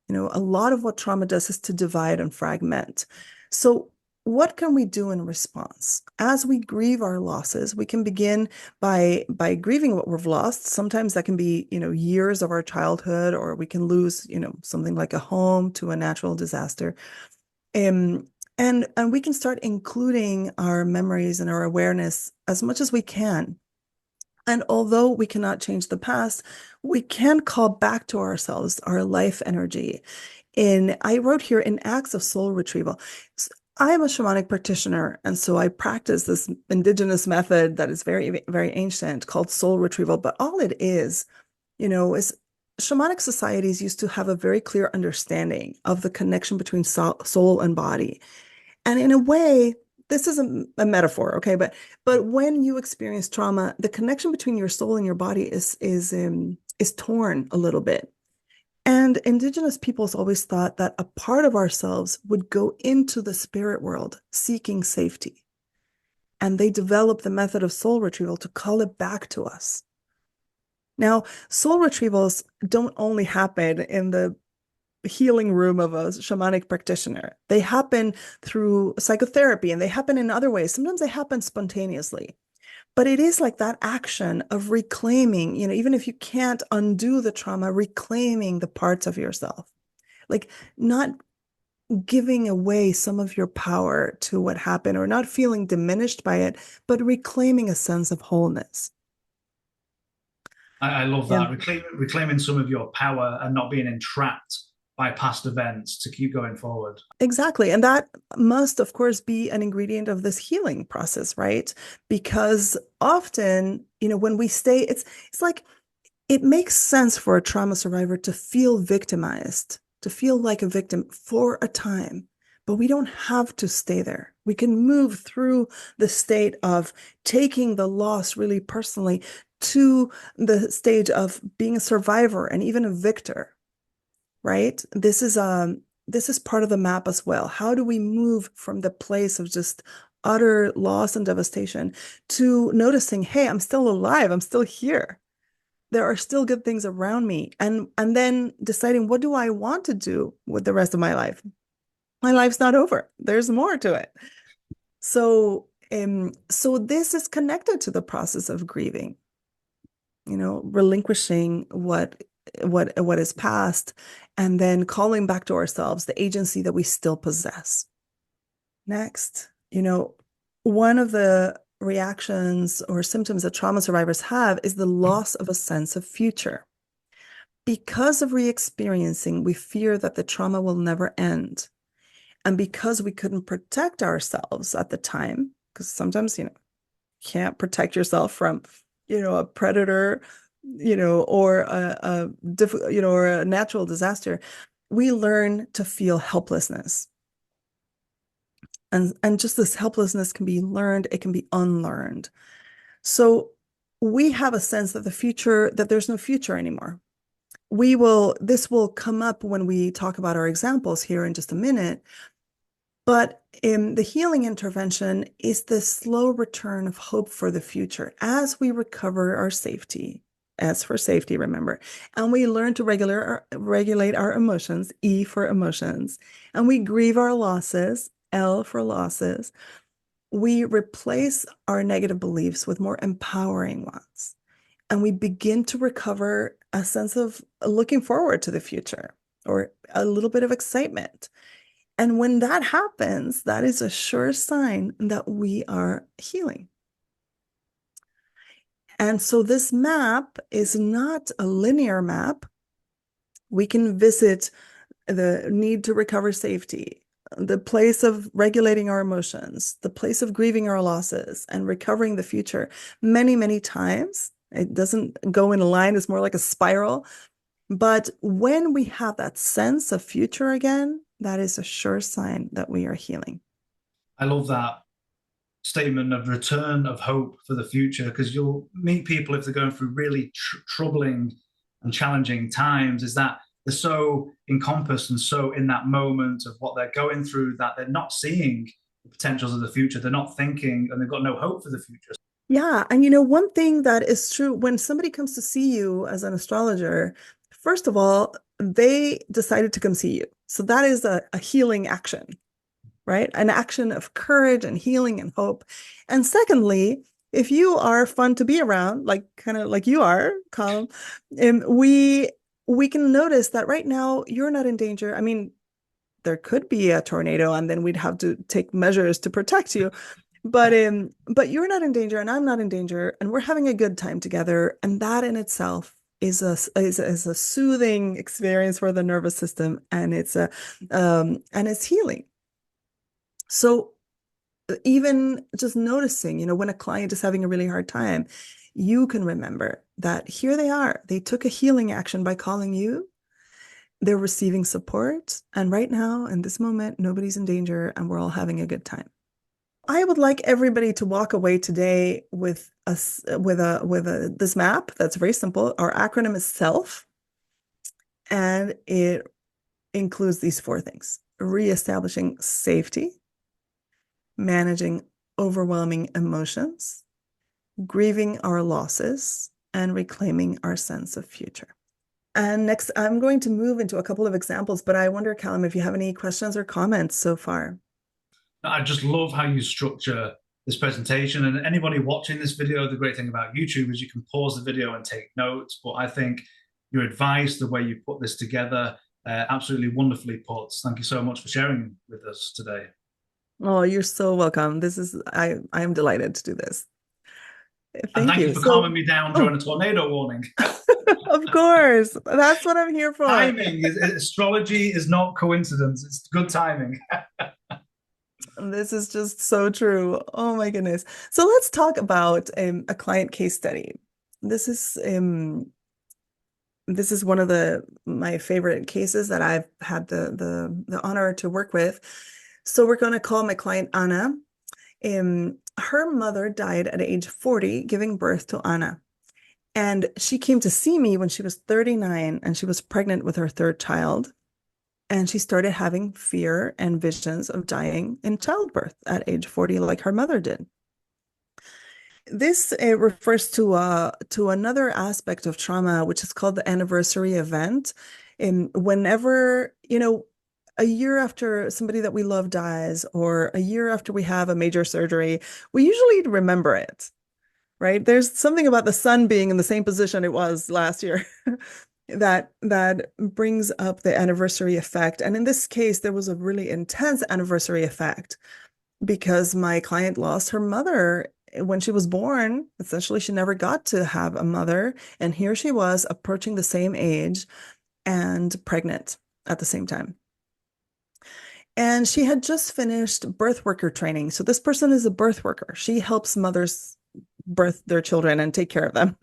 A lot of what trauma does is to divide and fragment. So what can we do in response? As we grieve our losses, we can begin by grieving what we've lost. Sometimes that can be, years of our childhood, or we can lose, something like a home to a natural disaster. Um, and we can start including our memories and our awareness as much as we can. And although we cannot change the past, we can call back to ourselves our life energy. I wrote here in acts of soul retrieval. I am a shamanic practitioner, and so I practice this indigenous method that is very, very ancient called soul retrieval. But all it is shamanic societies used to have a very clear understanding of the connection between soul and body. And in a way, this is a metaphor, okay? But when you experience trauma, the connection between your soul and your body is torn a little bit. And indigenous peoples always thought that a part of ourselves would go into the spirit world seeking safety. And they developed the method of soul retrieval to call it back to us. Now, soul retrievals don't only happen in the healing room of a shamanic practitioner. They happen through psychotherapy and they happen in other ways. Sometimes they happen spontaneously. But it is like that action of reclaiming, even if you can't undo the trauma, reclaiming the parts of yourself, like not giving away some of your power to what happened or not feeling diminished by it, but reclaiming a sense of wholeness. I love Yeah. that. Reclaiming some of your power and not being entrapped by past events to keep going forward. Exactly. And that must, of course, be an ingredient of this healing process, right? Because often, when we stay, it's like it makes sense for a trauma survivor to feel victimized, to feel like a victim for a time, but we don't have to stay there. We can move through the state of taking the loss really personally to the stage of being a survivor and even a victor, right? This is part of the map as well. How do we move from the place of just utter loss and devastation to noticing, hey, I'm still alive, I'm still here. There are still good things around me. And then deciding, what do I want to do with the rest of my life? My life's not over. There's more to it. So this is connected to the process of grieving, relinquishing what is past, and then calling back to ourselves the agency that we still possess. Next, one of the reactions or symptoms that trauma survivors have is the loss of a sense of future. Because of re-experiencing, we fear that the trauma will never end. And because we couldn't protect ourselves at the time, because sometimes, can't protect yourself from, a predator, or or a natural disaster, we learn to feel helplessness. And just this helplessness can be learned, it can be unlearned. So we have a sense that that there's no future anymore. This will come up when we talk about our examples here in just a minute. But the healing intervention is the slow return of hope for the future as we recover our safety. S for safety, remember. And we learn to regulate our emotions, E for emotions. And we grieve our losses, L for losses. We replace our negative beliefs with more empowering ones. And we begin to recover a sense of looking forward to the future or a little bit of excitement. And when that happens, that is a sure sign that we are healing. And so this map is not a linear map. We can visit the need to recover safety, the place of regulating our emotions, the place of grieving our losses and recovering the future many, many times. It doesn't go in a line, it's more like a spiral. But when we have that sense of future again, that is a sure sign that we are healing. I love that statement of return of hope for the future, because you'll meet people if they're going through really troubling and challenging times, is that they're so encompassed and so in that moment of what they're going through that they're not seeing the potentials of the future. They're not thinking and they've got no hope for the future. Yeah. And one thing that is true when somebody comes to see you as an astrologer, first of all, they decided to come see you. So that is a healing action, right? An action of courage and healing and hope. And secondly, if you are fun to be around, like kind of like you are, Colin, we can notice that right now you're not in danger. I mean, there could be a tornado and then we'd have to take measures to protect you. But you're not in danger and I'm not in danger and we're having a good time together. And that in itself is a soothing experience for the nervous system and it's healing. So even just noticing, when a client is having a really hard time, you can remember that here they are. They took a healing action by calling you. They're receiving support. And right now, in this moment, nobody's in danger and we're all having a good time. I would like everybody to walk away today with this map that's very simple. Our acronym is SELF, and it includes these four things: reestablishing safety, managing overwhelming emotions, grieving our losses, and reclaiming our sense of future. And next, I'm going to move into a couple of examples, but I wonder, Callum, if you have any questions or comments so far. I just love how you structure this presentation. And anybody watching this video, the great thing about YouTube is you can pause the video and take notes. But I think your advice, the way you put this together, absolutely wonderfully put. Thank you so much for sharing with us today. Oh, you're so welcome. I am delighted to do this. And Thank thank you you. for calming me down during Oh, a tornado warning. of course. That's what I'm here for. Timing is astrology is not coincidence. It's good timing. This is just so true. Oh my goodness. So let's talk about a client case study. This is this is one of the my favorite cases that I've had the honor to work with. So we're going to call my client Anna. Her mother died at age 40, giving birth to Anna. And she came to see me when she was 39 and she was pregnant with her third child. And she started having fear and visions of dying in childbirth at age 40, like her mother did. This refers to another aspect of trauma, which is called the anniversary event. And whenever, a year after somebody that we love dies, or a year after we have a major surgery, we usually remember it, right? There's something about the sun being in the same position it was last year that brings up the anniversary effect. And in this case, there was a really intense anniversary effect because my client lost her mother when she was born. Essentially, she never got to have a mother. And here she was approaching the same age and pregnant at the same time. And she had just finished birth worker training. So this person is a birth worker. She helps mothers birth their children and take care of them.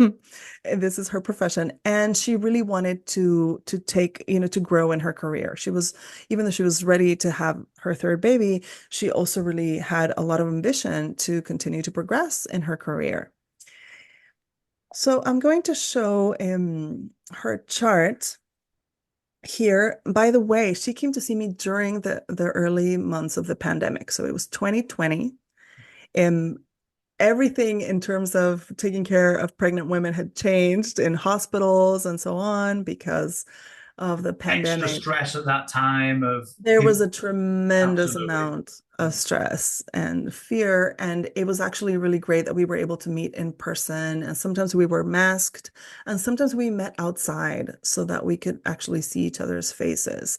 This is her profession. And she really wanted to take, to grow in her career. She was, even though she was ready to have her third baby, she also really had a lot of ambition to continue to progress in her career. So I'm going to show her chart here. By the way, she came to see me during the early months of the pandemic. So it was 2020. Um, Everything in terms of taking care of pregnant women had changed in hospitals and so on because of the Extra pandemic. stress at that time of There was people. a tremendous Absolutely. amount of stress and fear, and it was actually really great that we were able to meet in person. And sometimes we were masked, and sometimes we met outside so that we could actually see each other's faces.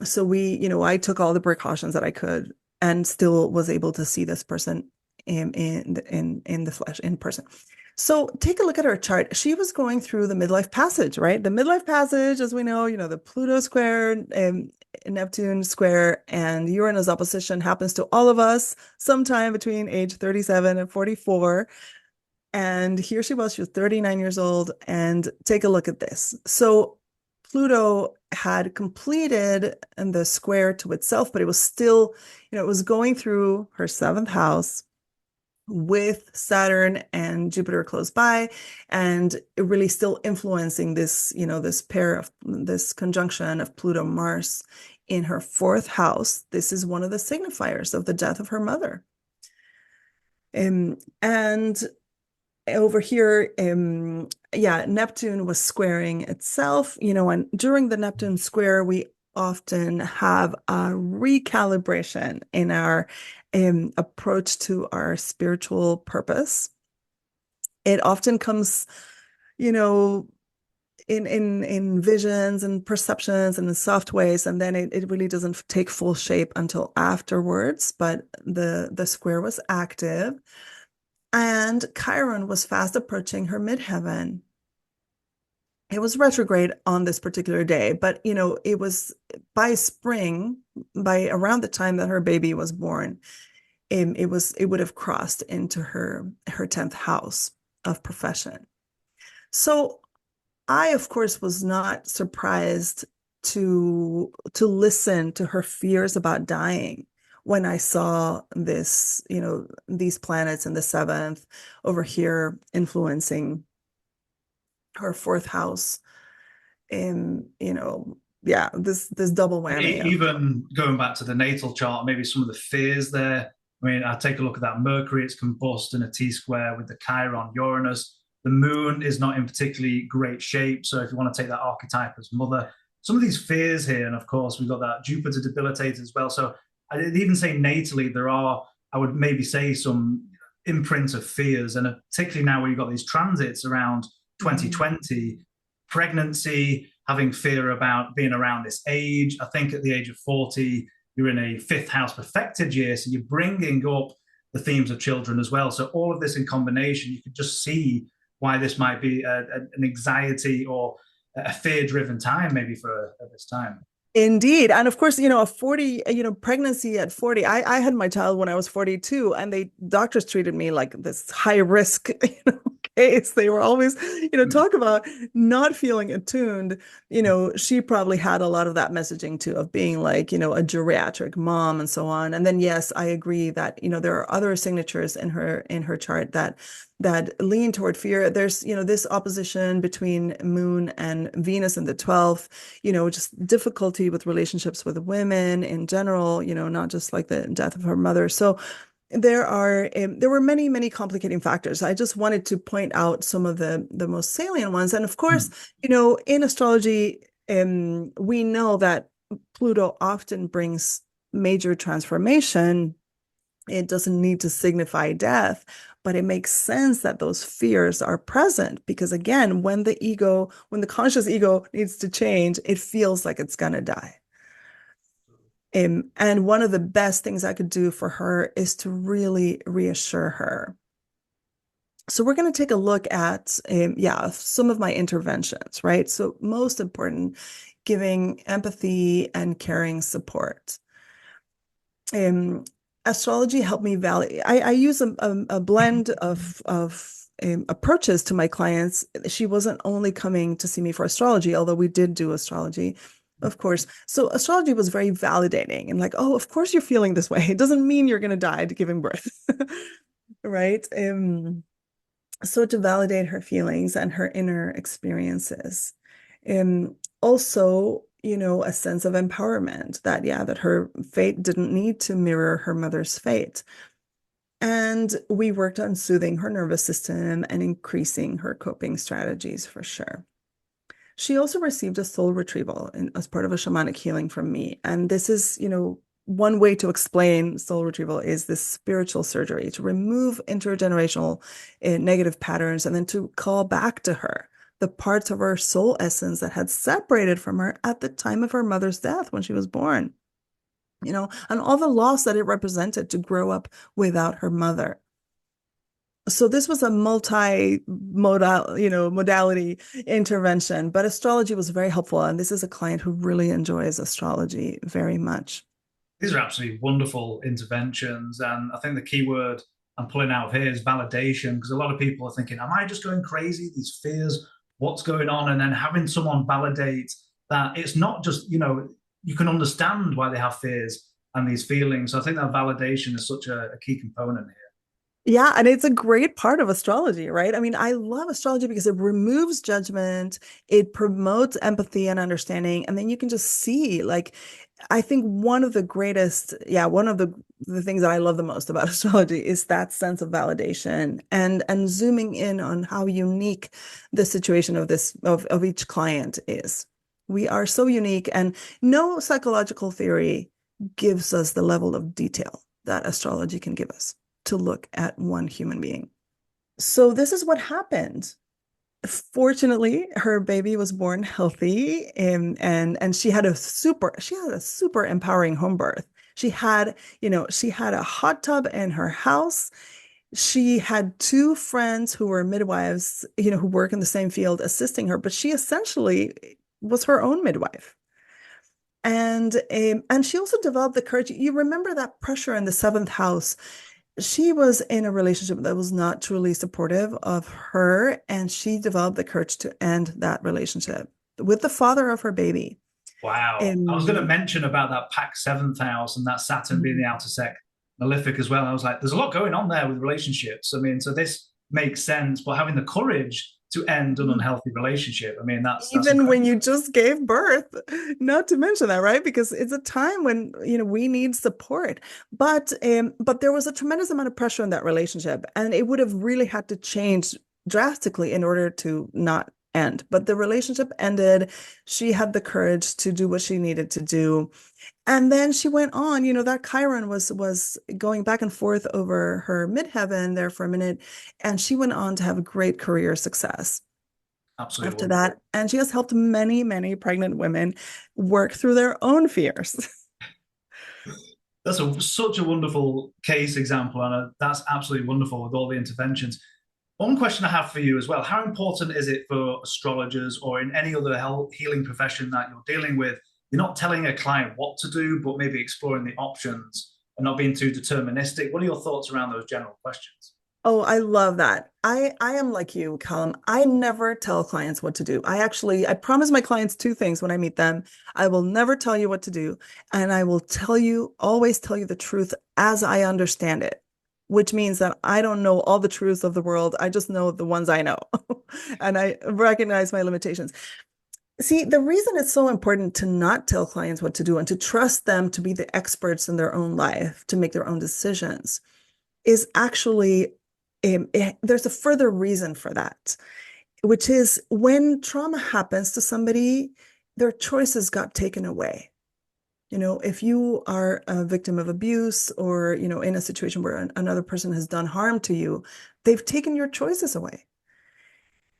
So I took all the precautions that I could and still was able to see this person in the flesh, in person. So take a look at her chart. She was going through the midlife passage, right? The midlife passage, as we know, the Pluto square, Neptune square, and Uranus opposition happens to all of us sometime between age 37 and 44. And here she was 39 years old. And take a look at this. So Pluto had completed the square to itself, but it was still, it was going through her seventh house with Saturn and Jupiter close by, and really still influencing this, this conjunction of Pluto Mars in her fourth house. This is one of the signifiers of the death of her mother. And over here, yeah, Neptune was squaring itself, and during the Neptune square, we often have a recalibration in our approach to our spiritual purpose. It often comes, you know, in visions and perceptions and in soft ways, and then it really doesn't take full shape until afterwards. But the square was active. And Chiron was fast approaching her midheaven. It was retrograde on this particular day, but it was by spring, by around the time that her baby was born, it would have crossed into her 10th house of profession. So I, of course, was not surprised to listen to her fears about dying when I saw this, these planets in the seventh over here influencing her fourth house. And, yeah, this double whammy of Even going back to the natal chart, maybe some of the fears there. I mean, I take a look at that Mercury, it's combust in a T square with the Chiron Uranus. The moon is not in particularly great shape. So if you want to take that archetype as mother, some of these fears here, and of course, we've got that Jupiter debilitated as well. So I'd even say natally, there are, I would maybe say, some imprint of fears. And particularly now where you've got these transits around Mhm. 2020, pregnancy, having fear about being around this age. I think at the age of 40, you're in a fifth house perfected year. So you're bringing up the themes of children as well. So all of this in combination, you could just see why this might be an anxiety or a fear driven time, maybe for this time. Indeed. And of course, a 40, pregnancy at 40. I had my child when I was 42, and doctors treated me like this high risk, case. They were always, talk about not feeling attuned. She probably had a lot of that messaging too, of being like, a geriatric mom and so on. And then, yes, I agree that, there are other signatures in her chart that lean toward fear. There's, this opposition between Moon and Venus in the 12th, just difficulty with relationships with women in general, not just like the death of her mother. So there were many, many complicating factors. I just wanted to point out some of the most salient ones. And of course, Mm. in astrology, we know that Pluto often brings major transformation. It doesn't need to signify death, but it makes sense that those fears are present because again, when the conscious ego needs to change, it feels like it's gonna die. And one of the best things I could do for her is to really reassure her. So we're going to take a look at, yeah, some of my interventions, right? So most important, giving empathy and caring support. Um, Astrology helped me validate. I use a blend of approaches to my clients. She wasn't only coming to see me for astrology, although we did do astrology, of course. So astrology was very validating and like, oh, of course you're feeling this way. It doesn't mean you're going to die to giving birth, right? So to validate her feelings and her inner experiences. Also, a sense of empowerment that, yeah, that her fate didn't need to mirror her mother's fate. And we worked on soothing her nervous system and increasing her coping strategies for sure. She also received a soul retrieval as part of a shamanic healing from me. And this is, one way to explain soul retrieval is this spiritual surgery to remove intergenerational negative patterns and then to call back to her the parts of her soul essence that had separated from her at the time of her mother's death when she was born, and all the loss that it represented to grow up without her mother. So this was a multi-modal, modality intervention, but astrology was very helpful. And this is a client who really enjoys astrology very much. These are absolutely wonderful interventions. And I think the key word I'm pulling out of here is validation, because a lot of people are thinking, am I just going crazy? These fears, what's going on? And then having someone validate that it's not just, you can understand why they have fears and these feelings. So I think that validation is such a key component here. Yeah, and it's a great part of astrology, right? I mean, I love astrology because it removes judgment, it promotes empathy and understanding, and then you can just see, like, I think one of the greatest, yeah, one of the things that I love the most about astrology is that sense of validation and zooming in on how unique the situation of of each client is. We are so unique, and no psychological theory gives us the level of detail that astrology can give us to look at one human being. So this is what happened. Fortunately, her baby was born healthy and she had a super empowering home birth. She had a hot tub in her house. She had two friends who were midwives, who work in the same field assisting her, but she essentially was her own midwife. And she also developed the courage. You remember that pressure in the seventh house. She was in a relationship that was not truly supportive of her, and she developed the courage to end that relationship with the father of her baby. Wow. I was going to Um, mention about that pack seventh house and that Saturn being the outer sec malefic as well. I was like, there's a lot going on there with relationships. I mean, so this makes sense, but having the courage to end an unhealthy relationship, I mean, that's Even incredible. when you just gave birth, not to mention that, right? Because it's a time when, we need support. But there was a tremendous amount of pressure in that relationship, and it would have really had to change drastically in order to not end. But the relationship ended. She had the courage to do what she needed to do. And then she went on, that Chiron was going back and forth over her midheaven there for a minute, and she went on to have a great career success Absolutely after wonderful. that. And she has helped many, many pregnant women work through their own fears. That's such a wonderful case example, and that's absolutely wonderful with all the interventions. One question I have for you as well: how important is it for astrologers or in any other health healing profession that you're dealing with? You're not telling a client what to do, but maybe exploring the options and not being too deterministic. What are your thoughts around those general questions? Oh, I love that. I am like you, Callum. I never tell clients what to do. I promise my clients two things when I meet them. I will never tell you what to do, and I will always tell you the truth as I understand it, which means that I don't know all the truths of the world. I just know the ones I know, and I recognize my limitations. See, the reason it's so important to not tell clients what to do and to trust them to be the experts in their own life, to make their own decisions is actually there's a further reason for that, which is when trauma happens to somebody, their choices got taken away. If you are a victim of abuse or, in a situation where another person has done harm to you, they've taken your choices away.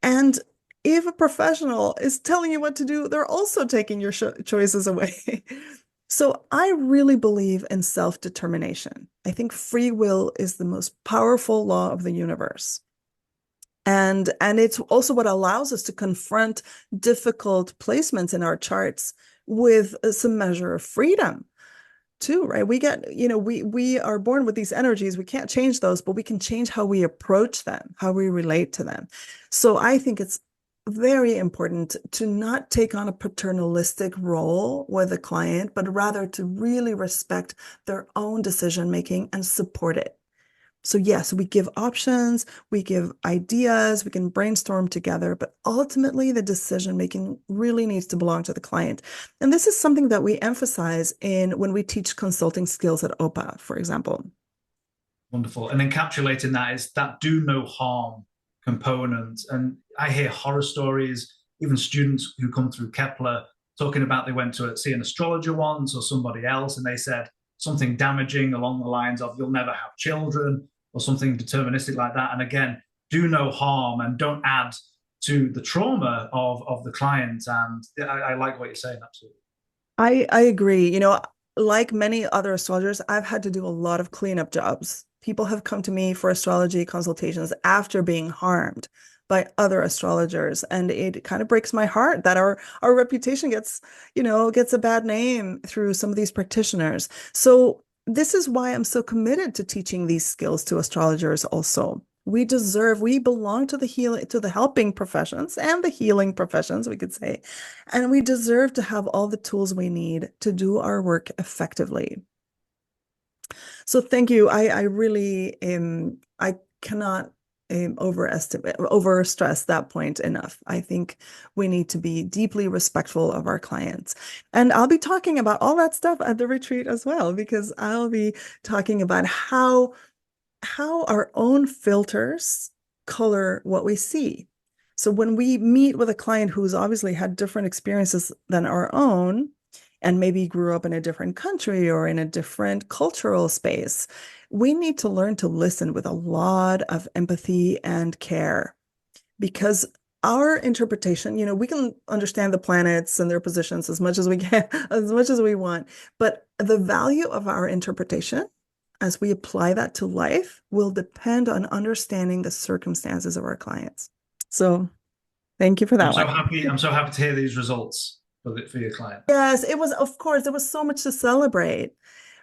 And if a professional is telling you what to do, they're also taking your choices away. So I really believe in self-determination. I think free will is the most powerful law of the universe. And it's also what allows us to confront difficult placements in our charts with some measure of freedom too, right? We are born with these energies. We can't change those, but we can change how we approach them, how we relate to them. So I think it's very important to not take on a paternalistic role with a client, but rather to really respect their own decision making and support it. So yes, we give options, we give ideas, we can brainstorm together, but ultimately the decision making really needs to belong to the client. And this is something that we emphasize in when we teach consulting skills at OPA, for example. Wonderful. And encapsulating that is that do no harm component. And I hear horror stories, even students who come through Kepler talking about they went to see an astrologer once or somebody else, and they said something damaging along the lines of, you'll never have children, or something deterministic like that. And again, do no harm and don't add to the trauma of the client. And I like what you're saying, absolutely. I agree. Like many other astrologers, I've had to do a lot of cleanup jobs. People have come to me for astrology consultations after being harmed by other astrologers, and it kind of breaks my heart that our reputation gets a bad name through some of these practitioners. So this is why I'm so committed to teaching these skills to astrologers also. We belong to the helping professions and the healing professions, we could say. And we deserve to have all the tools we need to do our work effectively. So thank you. I really I cannot overstress that point enough. I think we need to be deeply respectful of our clients. And I'll be talking about all that stuff at the retreat as well, because I'll be talking about how our own filters color what we see. So when we meet with a client who's obviously had different experiences than our own, and maybe grew up in a different country or in a different cultural space, we need to learn to listen with a lot of empathy and care because our interpretation, we can understand the planets and their positions as much as we can, as much as we want, but the value of our interpretation as we apply that to life will depend on understanding the circumstances of our clients. So thank you for I'm that so one. happy. I'm so happy to hear these results for your client. Yes, it was, of course, there was so much to celebrate,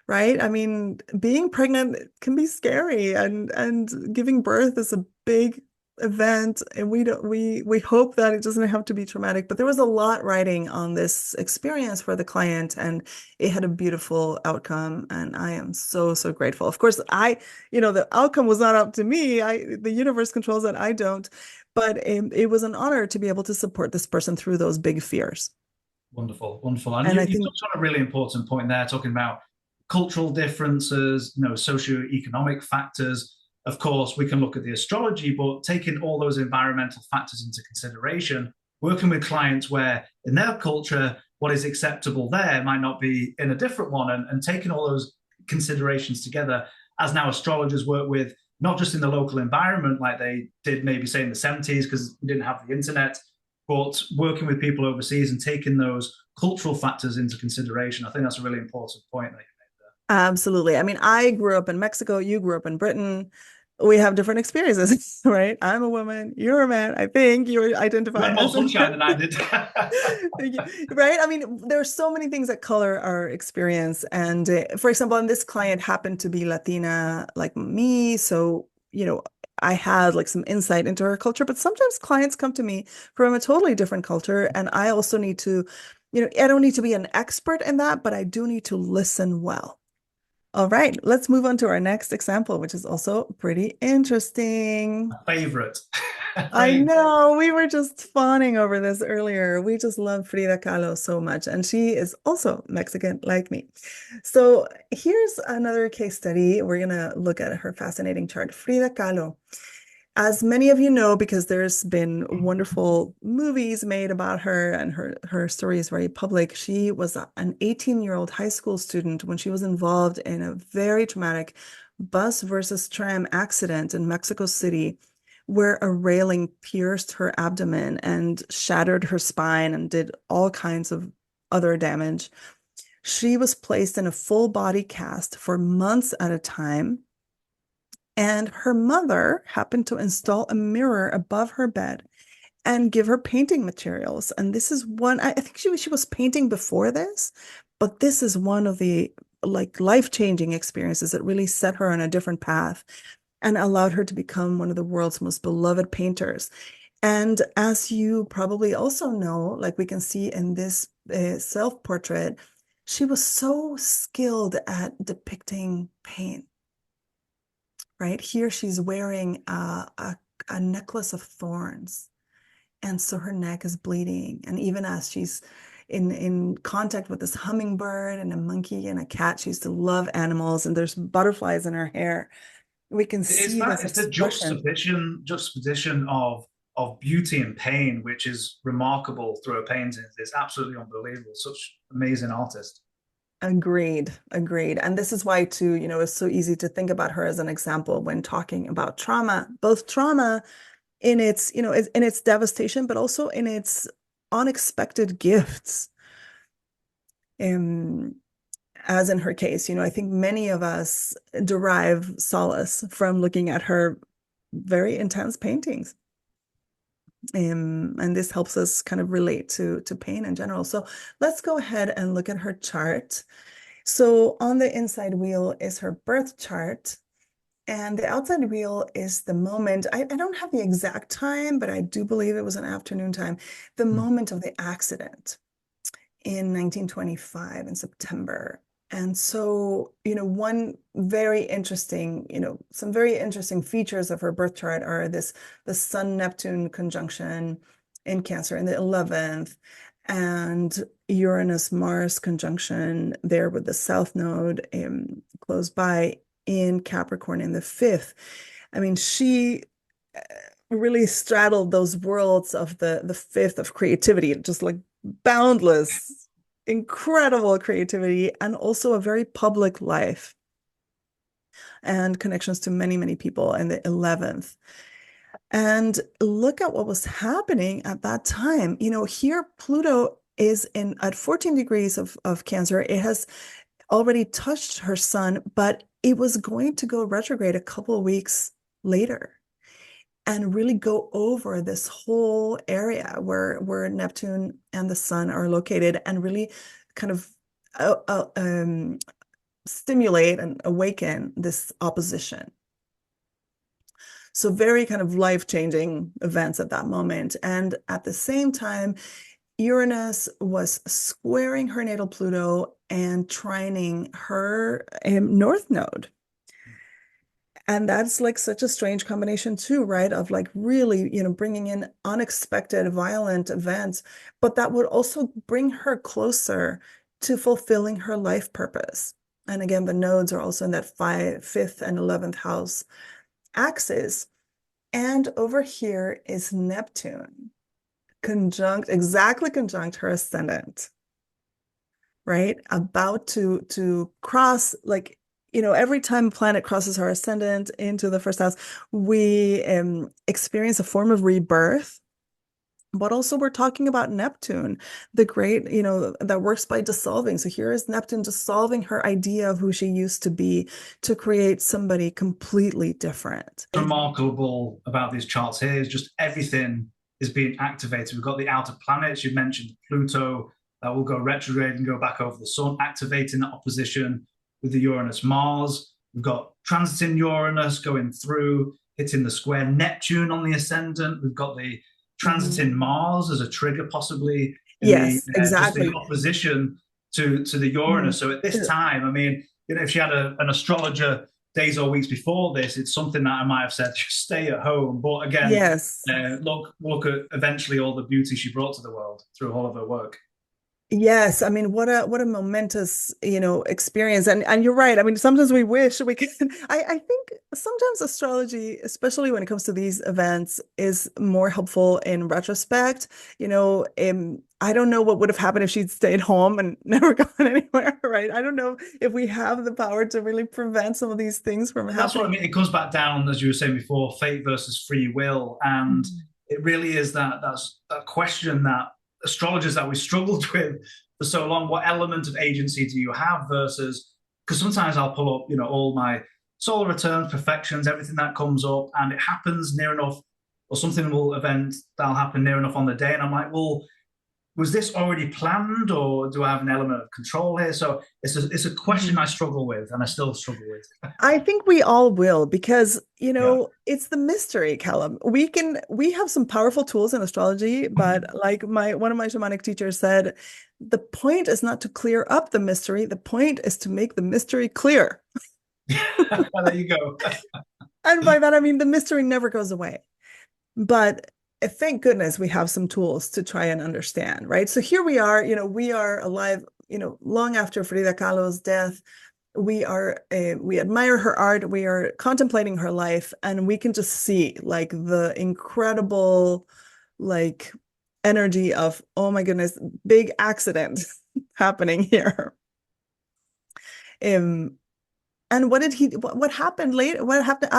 right? I mean, being pregnant can be scary and giving birth is a big event and we hope that it doesn't have to be traumatic, but there was a lot riding on this experience for the client and it had a beautiful outcome and I am so, so grateful. Of course, the outcome was not up to me. The universe controls that I don't, but it was an honor to be able to support this person through those big fears. Wonderful, wonderful. And And I you think touched on a really important point there, talking about cultural differences, socioeconomic factors. Of course, we can look at the astrology, but taking all those environmental factors into consideration, working with clients where in their culture, what is acceptable there might not be in a different one, and taking all those considerations together as now astrologers work with not just in the local environment like they did maybe say in the 70s because we didn't have the internet, but working with people overseas and taking those cultural factors into consideration. I think that's a really important point that you absolutely. I mean, I grew up in Mexico, you grew up in Britain. We have different experiences, right? I'm a woman, you're a man. I think you made. You identify had more as a sunshine than I man. did. Right? I mean, there's so many things that color our experience. And for example, and this client happened to be Latina like me. So, I had like some insight into her culture, but sometimes clients come to me from a totally different culture, and I also need to, I don't need to be an expert in that, but I do need to listen well. All right, let's move on to our next example, which is also pretty interesting. Favorite. I Favorite. know, we were just fawning over this earlier. We just love Frida Kahlo so much, and she is also Mexican like me. So here's another case study. We're going to look at her fascinating chart. Frida Kahlo. As many of you know, because there's been wonderful movies made about her and her story is very public, she was an 18-year-old high school student when she was involved in a very traumatic bus versus tram accident in Mexico City, where a railing pierced her abdomen and shattered her spine and did all kinds of other damage. She was placed in a full body cast for months at a time. And her mother happened to install a mirror above her bed and give her painting materials. And this is one, I think she was painting before this, but this is one of the like life-changing experiences that really set her on a different path and allowed her to become one of the world's most beloved painters. And as you probably also know, like we can see in this self-portrait, she was so skilled at depicting pain. Right here, she's wearing a necklace of thorns. And so her neck is bleeding. And even as she's in contact with this hummingbird and a monkey and a cat, she used to love animals, and there's butterflies in her hair. We can It's see that this it's the expression. juxtaposition of beauty and pain, which is remarkable through a painting. It's absolutely unbelievable. Such amazing artist. Agreed, agreed. And this is why, too, it's so easy to think about her as an example when talking about trauma, both trauma in its, in its devastation, but also in its unexpected gifts. Um, as in her case, I think many of us derive solace from looking at her very intense paintings. And this helps us kind of relate to pain in general. So let's go ahead and look at her chart. So on the inside wheel is her birth chart. And the outside wheel is the moment. I don't have the exact time, but I do believe it was an afternoon time, the moment of the accident in 1925 in September. And so, one very interesting, some very interesting features of her birth chart are the Sun-Neptune conjunction in Cancer in the 11th, and Uranus-Mars conjunction there with the South Node close by in Capricorn in the 5th. I mean, she really straddled those worlds of the 5th of creativity, just like boundless, incredible creativity, and also a very public life and connections to many, many people in the 11th. And look at what was happening at that time. Here Pluto is in at 14 degrees of Cancer. It has already touched her sun, but it was going to go retrograde a couple of weeks later and really go over this whole area where Neptune and the sun are located and really kind of stimulate and awaken this opposition. So very kind of life-changing events at that moment. And at the same time, Uranus was squaring her natal Pluto and trining her North Node. And that's like such a strange combination too, right? Of like really, bringing in unexpected violent events, but that would also bring her closer to fulfilling her life purpose. And again, the nodes are also in that 5th and 11th house axis. And over here is Neptune, exactly conjunct her ascendant, right? About to cross, like, every time a planet crosses her ascendant into the first house, we experience a form of rebirth. But also we're talking about Neptune, the great, that works by dissolving. So here is Neptune dissolving her idea of who she used to be to create somebody completely different. Remarkable about these charts here is just everything is being activated. We've got the outer planets. You mentioned Pluto that will go retrograde and go back over the sun, activating that opposition with the Uranus Mars. We've got transiting Uranus going through hitting the square Neptune on the ascendant. We've got the transiting Mhm. Mars as a trigger, possibly in the Yes, just in exactly. opposition to the Mhm. Uranus. So at this time, I mean, if she had an astrologer days or weeks before this, it's something that I might have said, just stay at home. But again, Yes. look at eventually all the beauty she brought to the world through all of her work. Yes, I mean, what a momentous, experience. And you're right. I mean, sometimes we wish we could. I think sometimes astrology, especially when it comes to these events, is more helpful in retrospect. I don't know what would have happened if she'd stayed home and never gone anywhere, right? I don't know if we have the power to really prevent some of these things from That's what I happening. mean. It comes back down, as you were saying before, fate versus free will, and Mhm. it really is that's that question that astrologers that we struggled with for so long. What element of agency do you have versus? Because sometimes I'll pull up, all my solar returns, perfections, everything that comes up, and it happens near enough, or something will event that'll happen near enough on the day, and I'm like, well, was this already planned, or do I have an element of control here? So it's a question I Mhm. struggle with, and I still struggle with. I think we all will because, Yeah. it's the mystery, Callum. We have some powerful tools in astrology, but like my one of my shamanic teachers said, the point is not to clear up the mystery. The point is to make the mystery clear. There you go. And by that, I mean the mystery never goes away. But thank goodness we have some tools to try and understand, right? So here we are, we are alive, long after Frida Kahlo's death. We admire her art, we are contemplating her life, and we can just see like the incredible like energy of, oh my goodness, big accident happening here. Um, and what happened later? What happened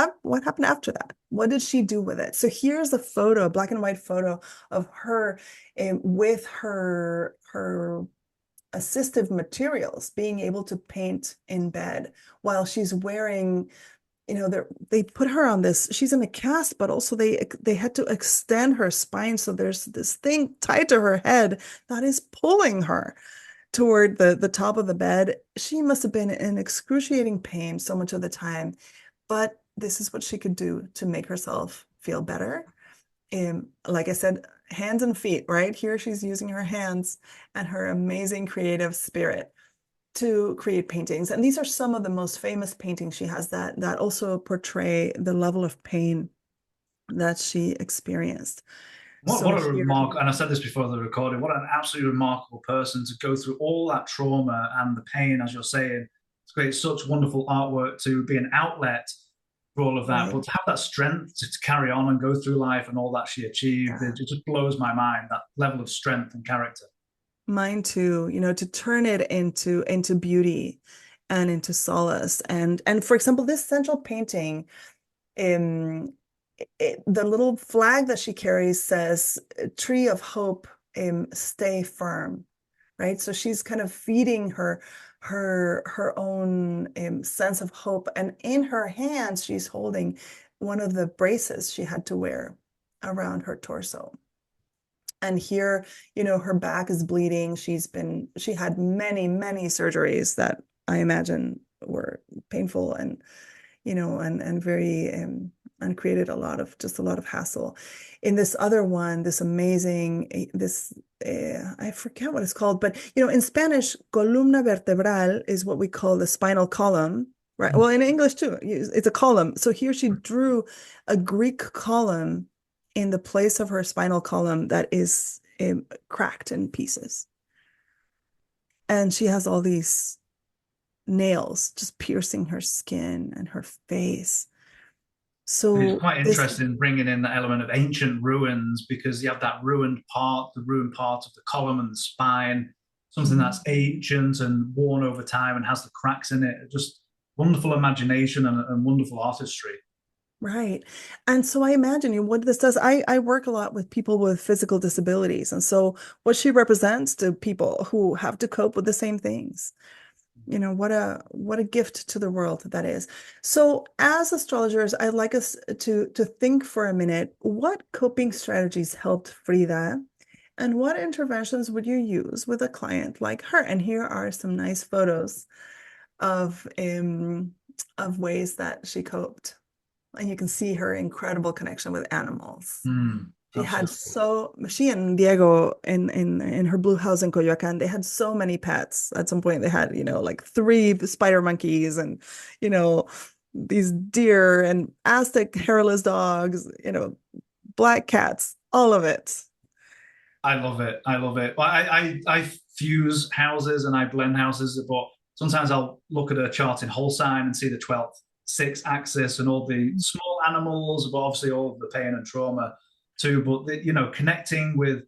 after that? What did she do with it? So here's a photo, a black and white photo of her with her assistive materials, being able to paint in bed while she's wearing, they put her on this, she's in a cast, but also they had to extend her spine. So there's this thing tied to her head that is pulling her toward the top of the bed. She must have been in excruciating pain so much of the time, but this is what she could do to make herself feel better. Like I said, hands and feet, right? Here she's using her hands and her amazing creative spirit to create paintings. And these are some of the most famous paintings she has that also portray the level of pain that she experienced. What So a here, remark, and I said this before the recording, what an absolutely remarkable person to go through all that trauma and the pain, as you're saying. It's great, such wonderful artwork to be an outlet for all of that, right? but to have that strength to carry on and go through life and all that she achieved, Yeah. it just blows my mind, that level of strength and character. Mine too, to turn it into beauty and into solace. And for example, this central painting, um, the little flag that she carries says "Tree of Hope, stay firm," right? So she's kind of feeding her own sense of hope, and in her hands, she's holding one of the braces she had to wear around her torso. And here, her back is bleeding. She had many, many surgeries that I imagine were painful and very and created a lot of hassle. In this other one, this amazing this I forget what it's called, but in Spanish, columna vertebral is what we call the spinal column, right? Well, in English too, it's a column. So here she drew a Greek column in the place of her spinal column that is cracked in pieces. And she has all these nails just piercing her skin and her face. It's So quite this, interesting bringing in the element of ancient ruins because you have that the ruined part of the column and the spine, something that's Mhm. ancient and worn over time and has the cracks in it. Just wonderful imagination and wonderful artistry. Right. And so I imagine what this does. I work a lot with people with physical disabilities. And so what she represents to people who have to cope with the same things. What a gift to the world that is. So as astrologers, I'd like us to think for a minute, what coping strategies helped Frida and what interventions would you use with a client like her? And here are some nice photos of ways that she coped. And you can see her incredible connection with animals. Absolutely. She and Diego in her blue house in Coyoacan, they had so many pets. At some point they had, like three spider monkeys and, you know, these deer and Aztec hairless dogs, black cats, all of it. I love it. I love it. Well, I fuse houses and I blend houses, but sometimes I'll look at a chart in whole sign and see the 12th, sixth axis and all the small animals, but obviously all of the pain and trauma too. But connecting with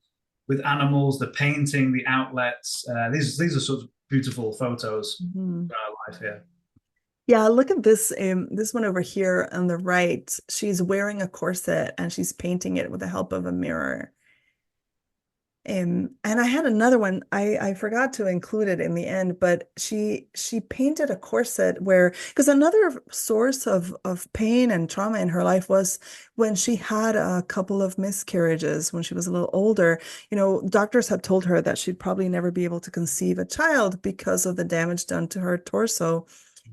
animals, the painting, the outlets. These are sort of beautiful photos Mhm. in our life here. Yeah, look at this one over here on the right. She's wearing a corset and she's painting it with the help of a mirror. And I had another one. I forgot to include it in the end, but she painted a corset where because another source of pain and trauma in her life was when she had a couple of miscarriages when she was a little older. Doctors had told her that she'd probably never be able to conceive a child because of the damage done to her torso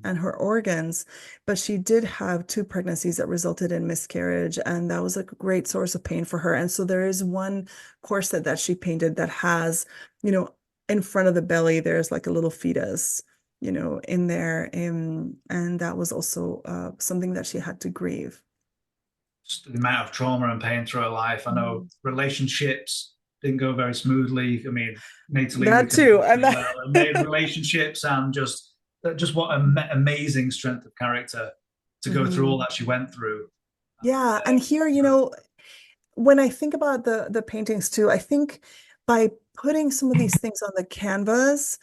and her organs. But she did have two pregnancies that resulted in miscarriage, and that was a great source of pain for her. And so there is one corset that she painted that has, you know, in front of the belly, there's like a little fetus, in there. And that was also something that she had to grieve. Just the amount of trauma and pain through her life. I know Mm. relationships didn't go very smoothly. I mean, Natalie, we That can too. say as well. And made relationships and just what an amazing strength of character to go through all Mhm. that she went through. Yeah, and here, when I think about the paintings too, I think by putting some of these things on the canvas,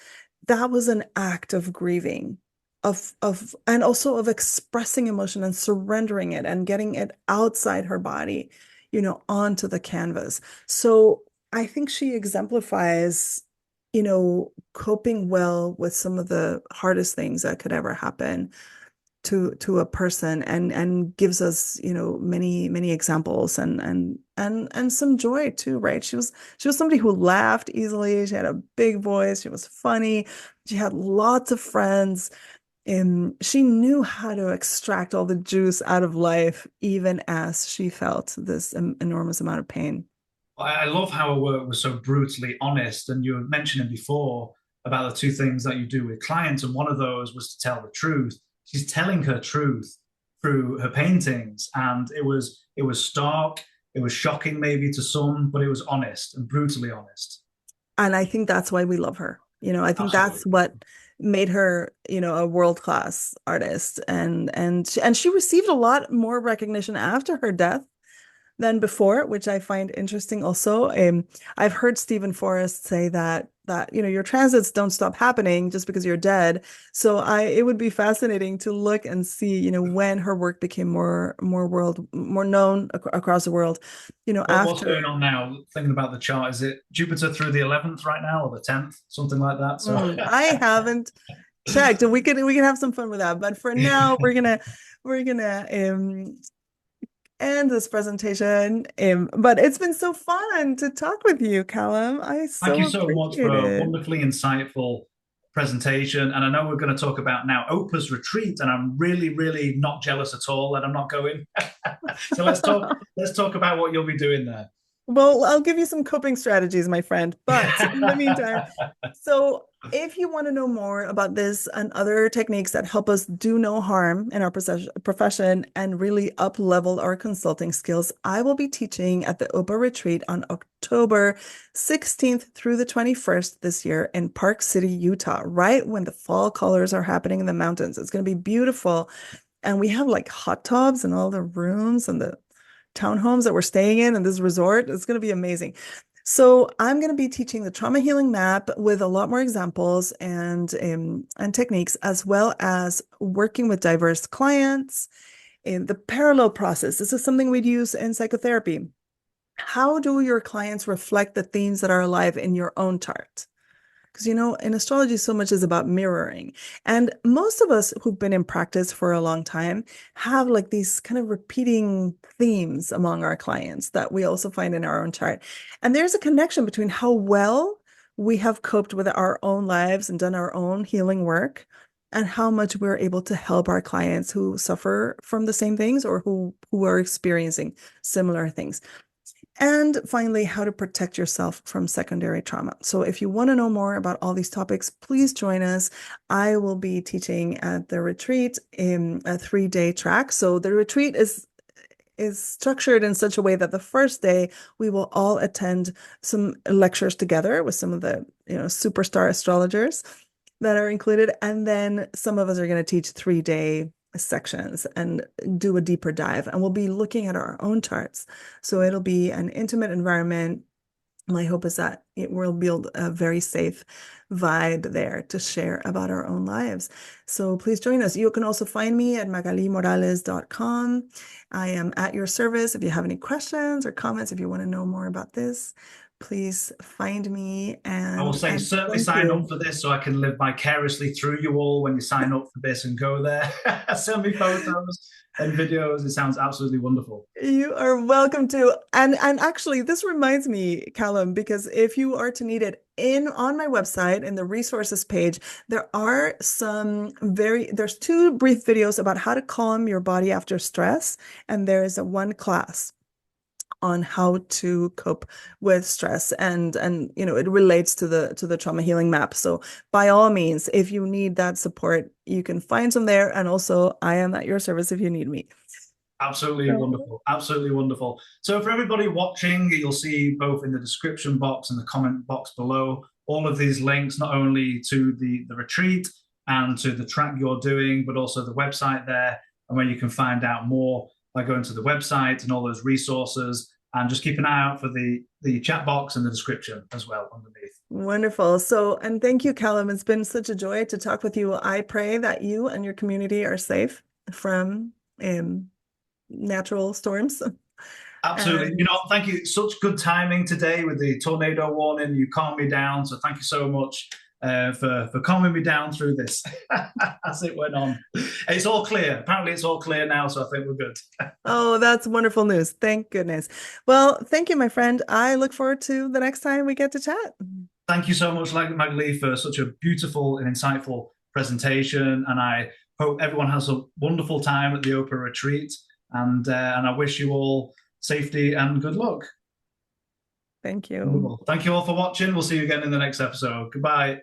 that was an act of grieving, of and also of expressing emotion and surrendering it and getting it outside her body, onto the canvas. So I think she exemplifies, coping well with some of the hardest things that could ever happen to a person and gives us many examples and some joy too, right? She was somebody who laughed easily. She had a big voice. She was funny. She had lots of friends, and she knew how to extract all the juice out of life even as she felt this enormous amount of pain. I love how her work was so brutally honest. And you were mentioning before about the two things that you do with clients, and one of those was to tell the truth. She's telling her truth through her paintings, and it was stark, it was shocking maybe to some, but it was honest and brutally honest. And I think that's why we love her. I think Absolutely. that's what made her, a world-class artist. And she received a lot more recognition after her death than before, which I find interesting also. I've heard Stephen Forrest say that your transits don't stop happening just because you're dead. So it would be fascinating to look and see, when her work became more known across the world, What's after. going on now? Thinking about the chart, is it Jupiter through the 11th right now, or the 10th, something like that? So I haven't checked, and we can have some fun with that. But for now, we're gonna end this presentation. But it's been so fun to talk with you, Callum. I thank so you so much for appreciate a it. wonderfully insightful presentation. And I know we're going to talk about now Oprah's retreat, and I'm really, really not jealous at all that I'm not going. So let's talk about what you'll be doing there. Well, I'll give you some coping strategies, my friend. But in the meantime, so if you want to know more about this and other techniques that help us do no harm in our profession and really up level our consulting skills, I will be teaching at the OPA retreat on October 16th through the 21st this year in Park City, Utah, right when the fall colors are happening in the mountains. It's going to be beautiful. And we have like hot tubs in all the rooms and the townhomes that we're staying in this resort. It's going to be amazing. So I'm going to be teaching the trauma healing map with a lot more examples and techniques, as well as working with diverse clients in the parallel process. This is something we'd use in psychotherapy. How do your clients reflect the themes that are alive in your own chart? Because, in astrology, so much is about mirroring. And most of us who've been in practice for a long time have like these kind of repeating themes among our clients that we also find in our own chart. And there's a connection between how well we have coped with our own lives and done our own healing work and how much we're able to help our clients who suffer from the same things or who are experiencing similar things. And finally, how to protect yourself from secondary trauma. So if you want to know more about all these topics, please join us. I will be teaching at the retreat in a 3-day track. So the retreat is structured in such a way that the first day we will all attend some lectures together with some of the superstar astrologers that are included, and then some of us are going to teach 3-day sections and do a deeper dive, and we'll be looking at our own charts. So it'll be an intimate environment. My hope is that it will build a very safe vibe there to share about our own lives. So please join us. You can also find me at magalimorales.com. I am at your service. If you have any questions or comments, if you want to know more about this, please find me. I will say, And certainly thank sign up you. for this so I can live vicariously through you all when you sign up for this and go there. Send me photos and videos. It sounds absolutely wonderful. You are welcome to. And actually, this reminds me, Callum, because if you are to need it in on my website in the resources page, there's 2 brief videos about how to calm your body after stress, and there is a one class on how to cope with stress, and it relates to the trauma healing map. So by all means, if you need that support, you can find some there, and also I am at your service if you need me. Absolutely So wonderful. Absolutely wonderful. So, for everybody watching, you'll see both in the description box and the comment box below all of these links, not only to the retreat and to the track you're doing, but also the website there, and where you can find out more by going to the website and all those resources. And just keep an eye out for the chat box and the description as well underneath. wonderful. So, and thank you, Callum. It's been such a joy to talk with you. I pray that you and your community are safe from natural storms. Absolutely. And Thank you. Such good timing today with the tornado warning. You calmed me down. So thank you so much for calming me down through this as it went on. It's all clear. Apparently, it's all clear now. So I think we're good. oh, that's wonderful news. Thank goodness. Well, thank you, my friend. I look forward to the next time we get to chat. Thank you so much, Magali, for such a beautiful and insightful presentation. And I hope everyone has a wonderful time at the Oprah retreat. And I wish you all safety and good luck. Thank you. Wonderful. Thank you all for watching. We'll see you again in the next episode. Goodbye.